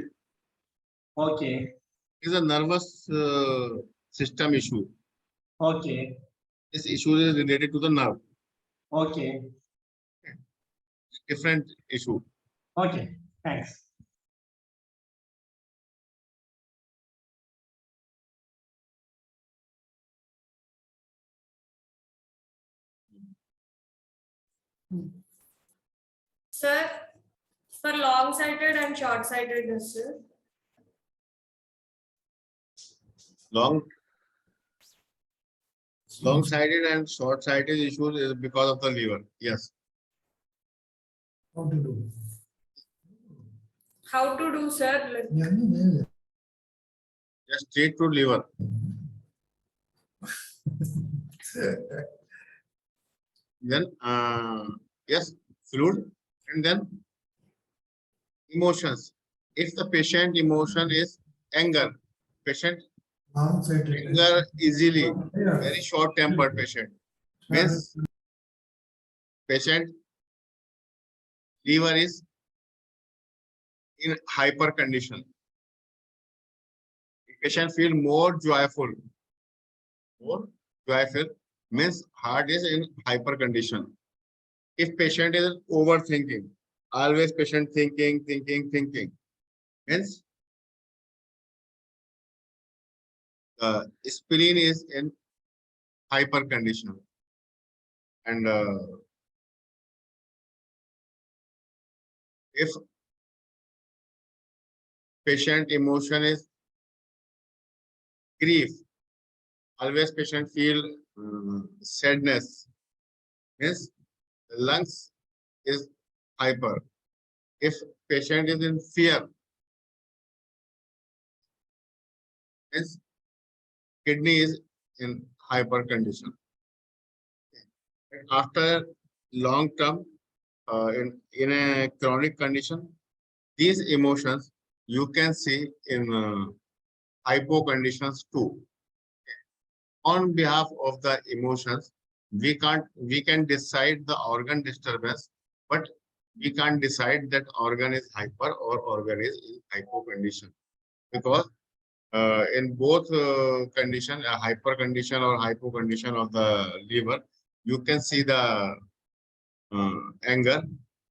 Okay, It is a nervous system issue. okay, This issue is related to the nerve, okay, different issue. okay. Thanks. Sir, for long-sighted and short-sightedness, sir. Long-sighted and short-sighted issues is because of the liver. Yes. How to do? How to do, sir? Like, Yeah, no, Just straight to liver. Then yes, fluid, and then emotions. If the patient emotion is anger, patient anger easily, very short-tempered patient, means patient liver is in hyper condition. Patient feel more joyful means heart is in hyper condition. If patient is overthinking, always patient thinking, means spleen is in hyper condition. And if patient emotion is grief, always patient feel sadness, means lungs is hyper. If patient is in fear, means kidney is in hyper condition. After long term, in a chronic condition, these emotions you can see in hypo conditions too. On behalf of the emotions, we can decide the organ disturbance, but we can't decide that organ is hyper or organ is in hypo condition, because in both condition, a hyper condition or hypo condition of the liver, you can see the anger,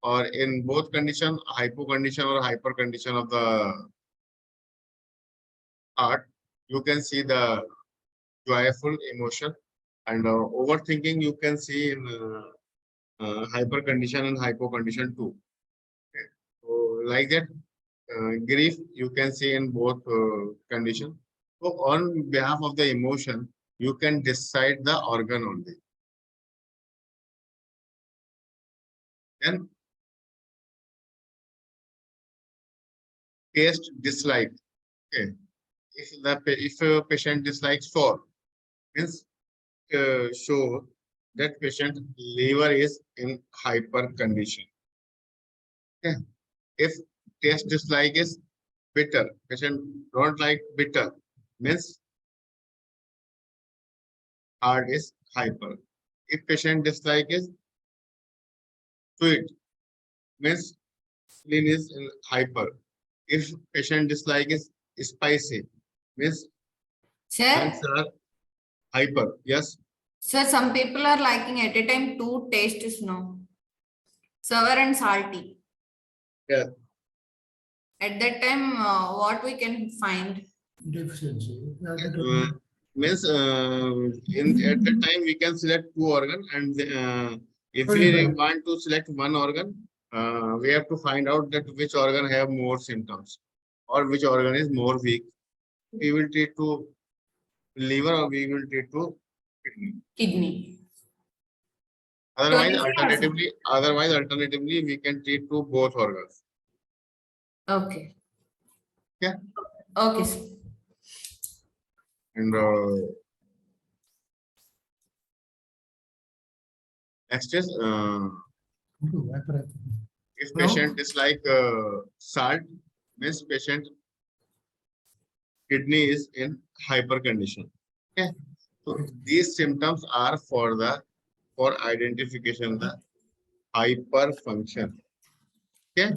or in both condition, hypo condition or hyper condition of the heart, you can see the joyful emotion, and overthinking you can see in hyper condition and hypo condition too. Okay. So like that, grief you can see in both condition. So on behalf of the emotion, you can decide the organ only. Then taste dislike. Okay. If a patient dislikes sour, means show that patient liver is in hyper condition. Okay. If taste dislike is bitter, patient don't like bitter, means heart is hyper. If patient dislike is sweet, means spleen is in hyper. If patient dislike is spicy, means lungs Sir, are hyper. Yes. sir, some people are liking at a time two tastes, no? Sour and salty. Yeah. At that time, what we can find? Deficiency. Means in at that time we can select two organ, and if we Very well. want to select one organ, we have to find out that which organ have more symptoms or which organ is more weak. We will treat to liver or we will treat to kidney. Kidney. Otherwise, 24%. alternatively, we can treat to both organs. Okay. Yeah. Okay, sir. And next is if patient dislike salt, means patient kidney is in hyper condition. Okay. So these symptoms are for identification the hyperfunction. Okay.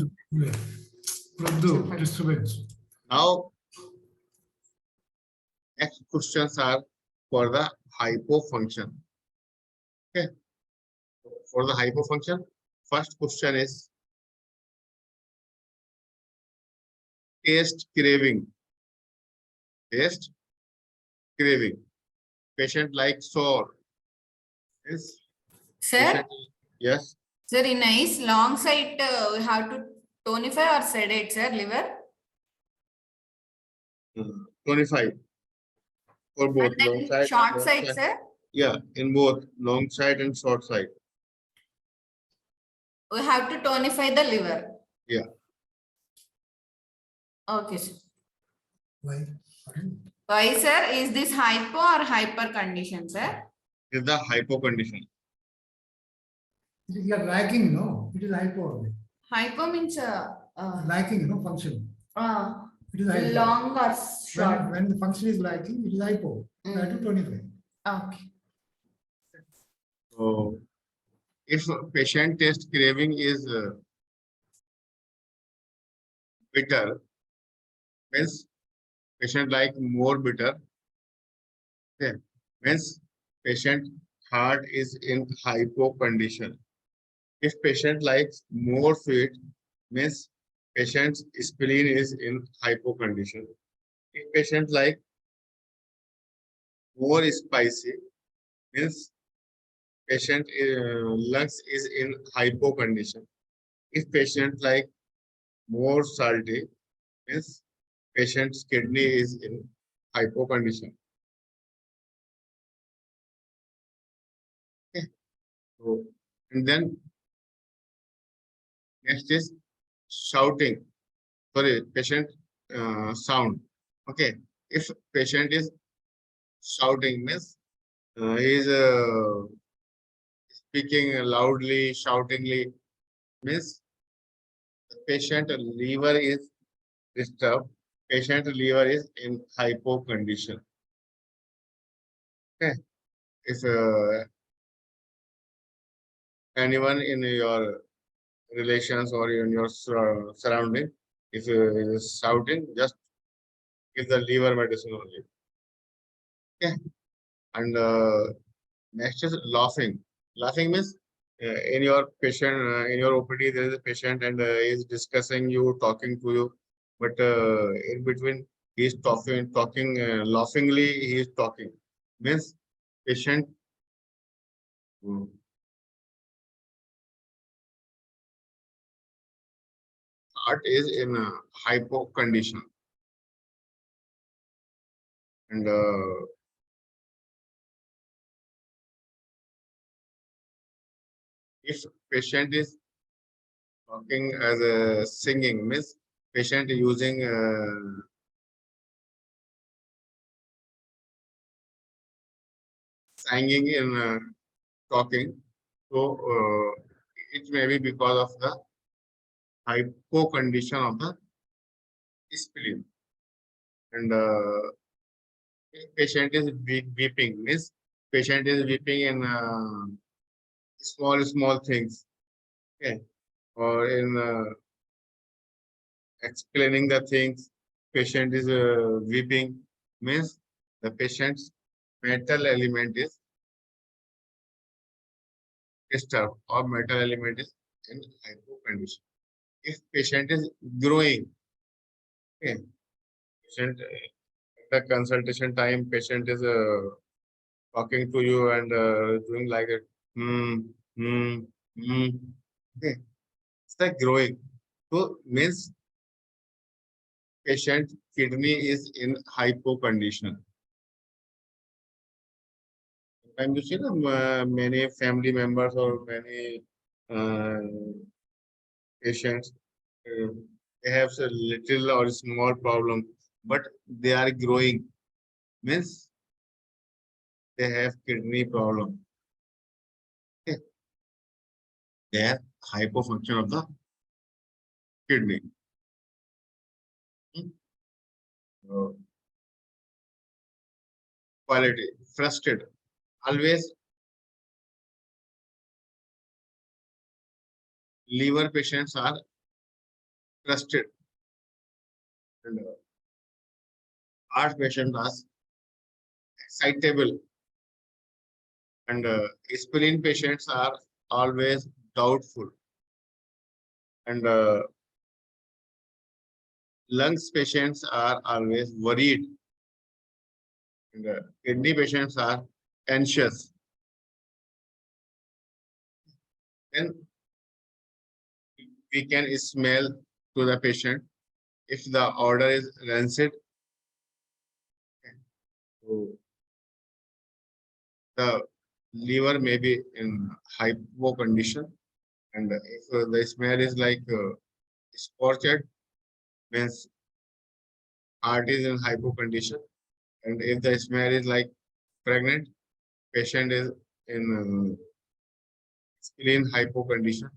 Disturbance. Now, next questions are for the hypofunction. Okay. For the hypofunction, first question is taste craving. Taste craving. Patient like sour. Yes. Sir, Patient, yes. sir, in nice long side, we have to tonify or sedate, sir, liver. 25 for both And long then side. short and side, short sir. Yeah, in both long side and short side. We have to tonify the liver. Yeah. Okay, sir. Why? Why, sir? Is this hypo or hyper condition, sir? Is the hypo condition. You are lacking, no? It is hypo. Hypo means Lacking, no function. It is hypo. long or short. When the function is lacking, it is hypo. You have to tonify. Okay. So, if patient taste craving is bitter, means patient like more bitter. Okay. Means patient heart is in hypo condition. If patient likes more sweet, means patient's spleen is in hypo condition. If patient like more spicy, means patient lungs is in hypo condition. If patient like more salty, means patient's kidney is in hypo condition. Okay. So, and then next is shouting. Sorry, patient sound. Okay. If patient is shouting, means he is speaking loudly, shoutingly, means the patient liver is disturbed. Patient liver is in hypo condition. Okay. If anyone in your relations or in your surrounding, if is shouting, just give the liver medicine only. Okay. And next is laughing. Laughing means in your patient, in your OPD, there is a patient and is discussing you, talking to you, but in between he is talking laughingly. He is talking means patient. Heart is in a hypo condition, and if patient is talking as a singing means patient using singing in talking, so it may be because of the hypo condition of the spleen, and if patient is weeping means patient is weeping in small things, okay, or in explaining the things, patient is weeping means the patient's mental element is disturbed or mental element is in hypo condition. If patient is growing, okay, patient at the consultation time, patient is talking to you and doing like it, hmm, hmm, hmm. Okay, it's like growing. So means patient kidney is in hypo condition. And you see many family members or many uh, patients, uh, they have a little or small problem, but they are growing. Means they have kidney problem. Okay. They have hypofunction of the kidney. Uh, Quality, frustrated. Always liver patients are frustrated. And heart patients are excitable. And spleen patients are always doubtful. And lungs patients are always worried. And kidney patients are anxious. Then we can smell to the patient if the odor is rancid. So the liver may be in hypo condition, and if the smell is like scorched, means heart is in hypo condition, and if the smell is like pregnant, patient is in spleen hypo condition.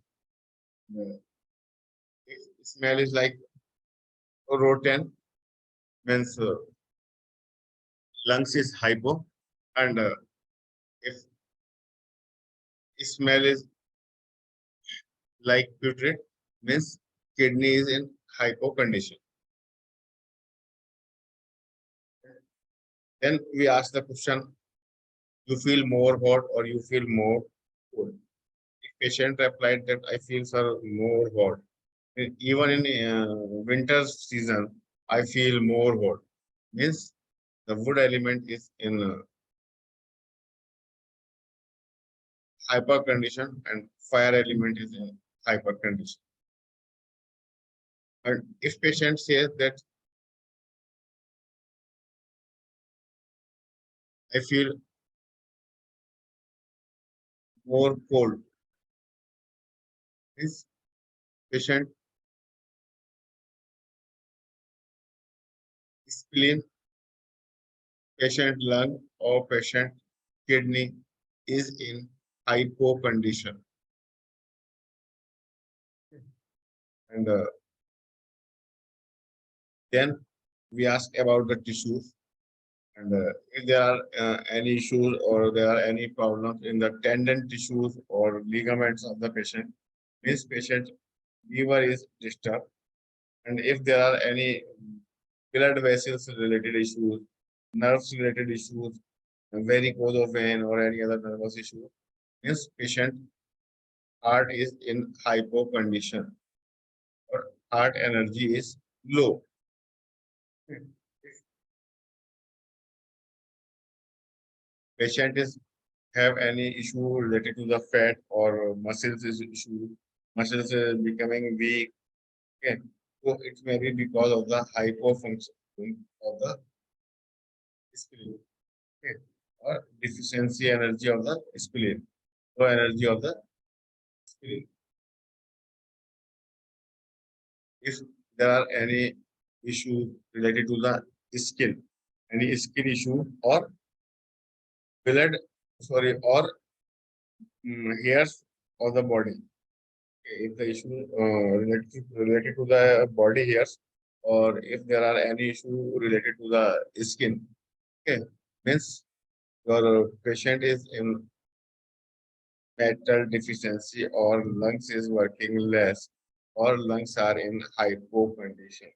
If smell is like rotten, means lungs is hypo, and if smell is like putrid, means kidney is in hypo condition. Then we ask the question, you feel more hot or you feel more cold? If patient replied that I feel sir more hot. Even in winter season, I feel more hot. Means the wood element is in hyper condition and fire element is in hyper condition. And if patient says that I feel more cold, this patient spleen, patient lung or patient kidney is in hypo condition. And then we ask about the tissues. And if there are any issues or there are any problems in the tendon tissues or ligaments of the patient, this patient liver is disturbed. And if there are any blood vessels related issues, nerves related issues, varicose vein or any other nervous issue, means patient heart is in hypo condition or heart energy is low. Patient is have any issue related to the fat or muscles is issue, muscles becoming weak. Okay, so it may be because of the hypofunction of the spleen. Okay, or deficiency energy of the spleen, low energy of the spleen. If there are any issue related to the skin, any skin issue or blood, sorry, or hairs of the body. Okay, if the issue related to the body hairs, or if there are any issue related to the skin, okay, means your patient is in metal deficiency or lungs is working less or lungs are in hypo condition.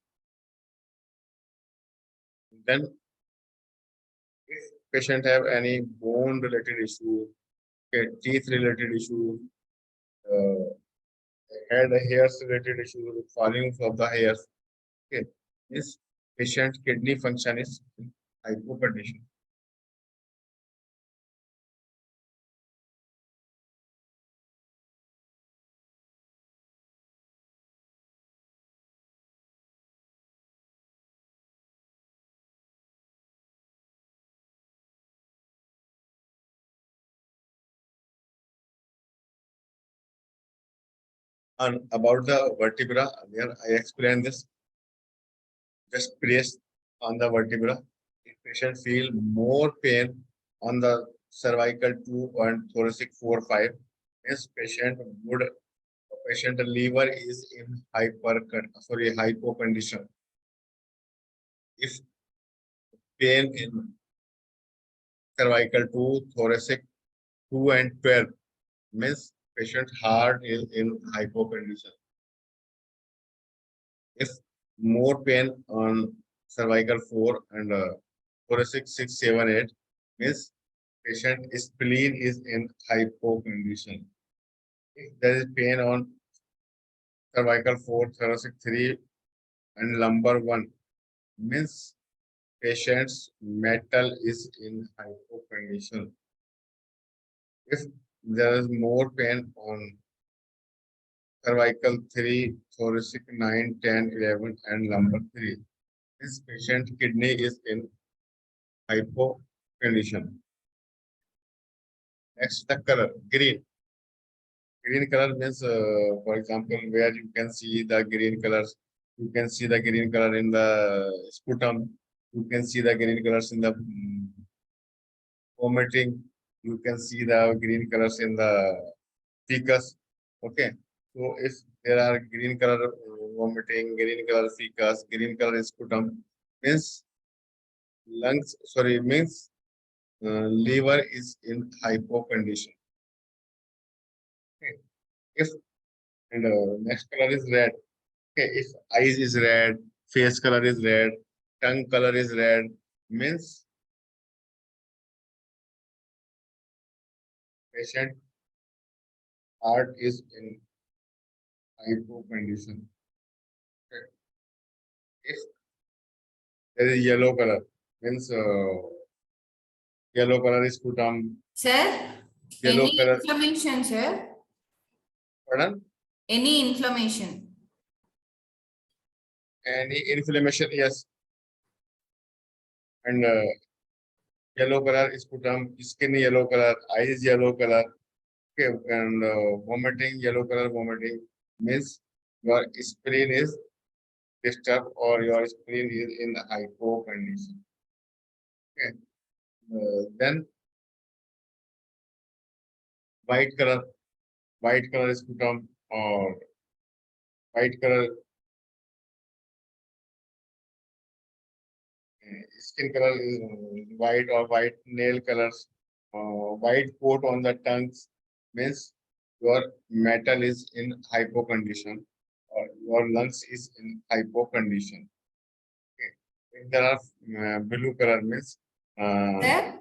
Then if patient have any bone related issue, okay, teeth related issue, uh, head hairs related issue, falling of the hairs, okay, this patient kidney function is in hypo condition. And about the vertebra, there I explained this. Just press on the vertebra. If patient feel more pain on the cervical 2 and thoracic 4, 5, this patient would patient liver is in hypo condition. If pain in cervical 2, thoracic 2 and 12 means patient heart is in hypo condition. If more pain on cervical 4 and thoracic 6, 7, 8 means patient spleen is in hypo condition. If there is pain on cervical 4, thoracic 3 and lumbar 1 means patient's metal is in hypo condition. If there is more pain on cervical 3, thoracic 9, 10, 11 and lumbar 3, this patient kidney is in hypo condition. Next, the color green. Green color means, for example, where you can see the green colors. You can see the green color in the sputum. You can see the green colors in the vomiting. You can see the green colors in the fecus. Okay. So if there are green color vomiting, green color fecus, green color sputum, means lungs, sorry, means liver is in hypo condition. Okay. If and next color is red. Okay, if eyes is red, face color is red, tongue color is red, means patient heart is in hypo condition. Okay. If there is yellow color, means yellow color is sputum, Sir, yellow any color, inflammation, sir? pardon, Any inflammation? any inflammation, yes, and yellow color is sputum, skin yellow color, eyes yellow color, okay, and vomiting, yellow color vomiting means your spleen is disturbed or your spleen is in hypo condition. Okay. Then white color is sputum or white color skin color is white or white nail colors, white coat on the tongues means your metal is in hypo condition or your lungs is in hypo condition. Okay. If there are blue color means Sir?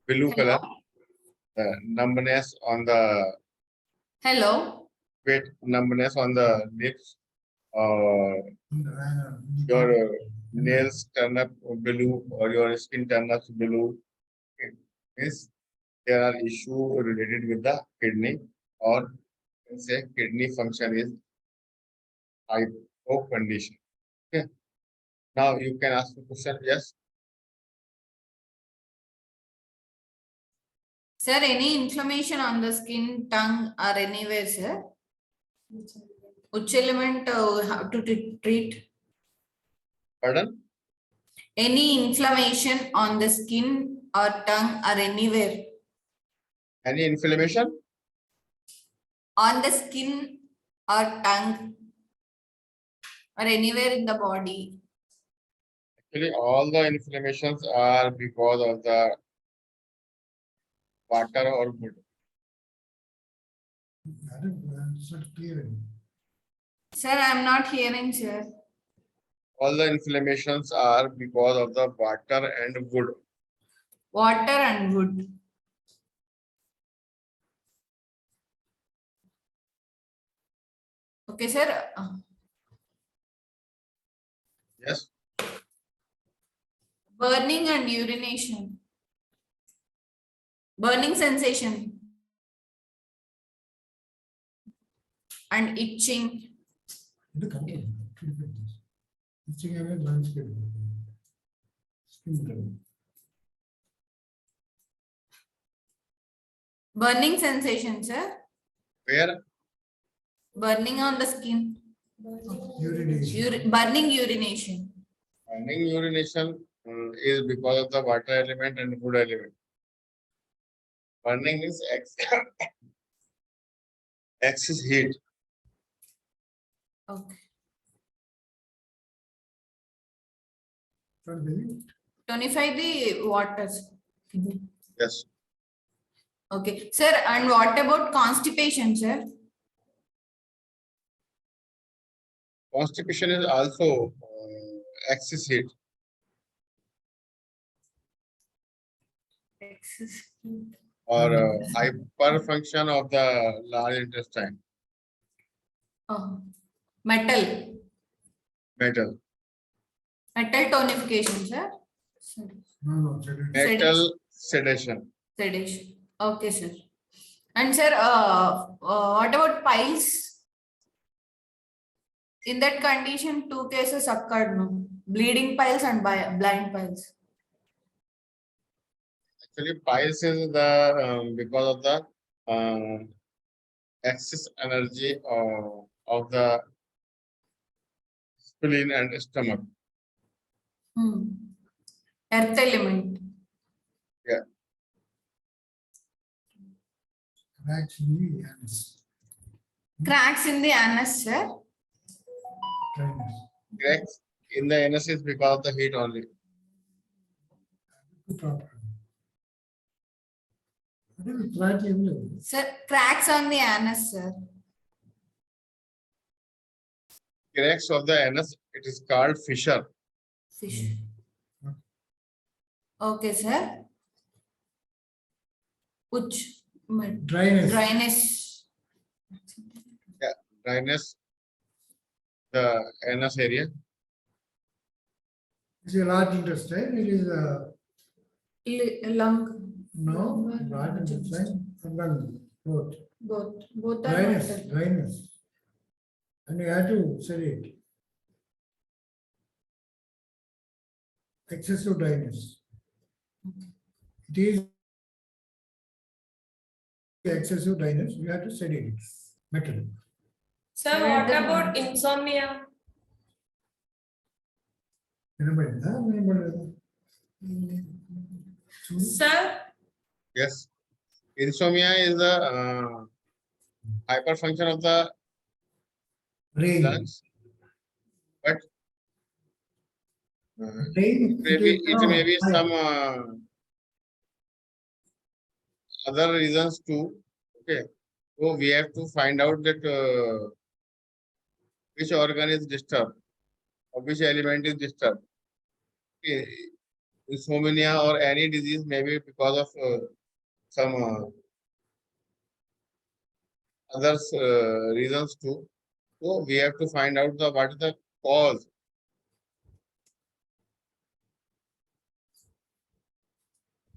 blue color, Hello? numbness on the Hello? wait, numbness on the lips, your nails turn up blue or your skin turn up blue. It means there are issue related with the kidney, or you can say kidney function is hypo condition. Okay. Now you can ask the question. Yes. Sir, any inflammation on the skin, tongue, or anywhere, sir? Which element have to treat? Pardon? Any inflammation on the skin or tongue or anywhere? Any inflammation? On the skin or tongue or anywhere in the body? Actually, all the inflammations are because of the water or wood. It's not clear. Sir, I am not hearing, sir. All the inflammations are because of the water and wood. Water and wood. Okay, sir. Yes. Burning and urination. Burning sensation. And itching. The company. Itching away landscape. Skin level. Burning sensation, sir. Where? Burning on the skin. Urination. Burning urination. Burning urination is because of the water element and wood element. Burning is excess heat. Okay. From the Tonify the waters. Yes. Okay, sir. And what about constipation, sir? Constipation is also excess heat. Or hyperfunction of the large intestine. Oh. Metal. Metal. Metal tonification, sir. no, Metal sedation. Sedation. Okay, sir. And sir, what about piles? In that condition, 2 cases occurred, no? Bleeding piles and blind piles. Actually, piles is the because of the excess energy of the spleen and stomach. Earth element. Yeah. actually anus. Cracks in the anus, sir. Dryness. Cracks in the anus is because of the heat only. Proper. What is it? Right here. Sir, cracks on the anus, sir. Cracks of the anus, it is called fissure. Fish. Okay, sir. Which? Dryness. Dryness. Dryness, the anus area. It's a large intestine. It is Lung. no large intestine and lung both. Both are Dryness. metal. Dryness. And you have to sedate. Excessive dryness. It is excessive dryness. You have to sedate it. Metal. Sir, what about insomnia? Remember. Sir, Yes. Insomnia is the hyperfunction of the Brain. lungs. But Brain. it may be some other reasons too. Okay. So we have to find out that which organ is disturbed or which element is disturbed. eh, insomnia or any disease, maybe because of some others reasons too. So we have to find out what is the cause.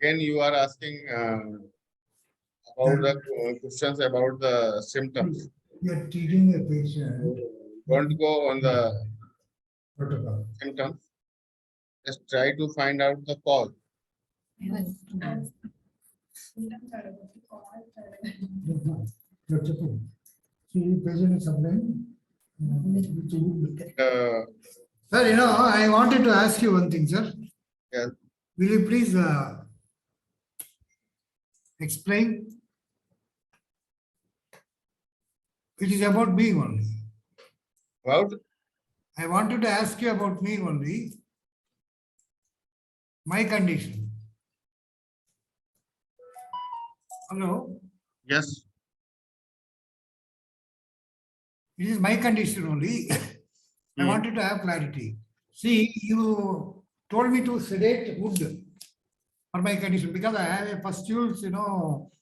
Again, you are asking about the questions about the symptoms. You're treating a patient Don't go on the protocol. symptoms. Just try to find out the cause. That's okay. See, patient is suffering. Sir, you know, I wanted to ask you one thing, sir. Yes. Will you please explain? It is about me only. About I wanted to ask you about me only. My condition. Hello, yes, it is my condition only. I Hmm. wanted to have clarity. See, you told me to sedate wood for my condition because I have a pustules, you know,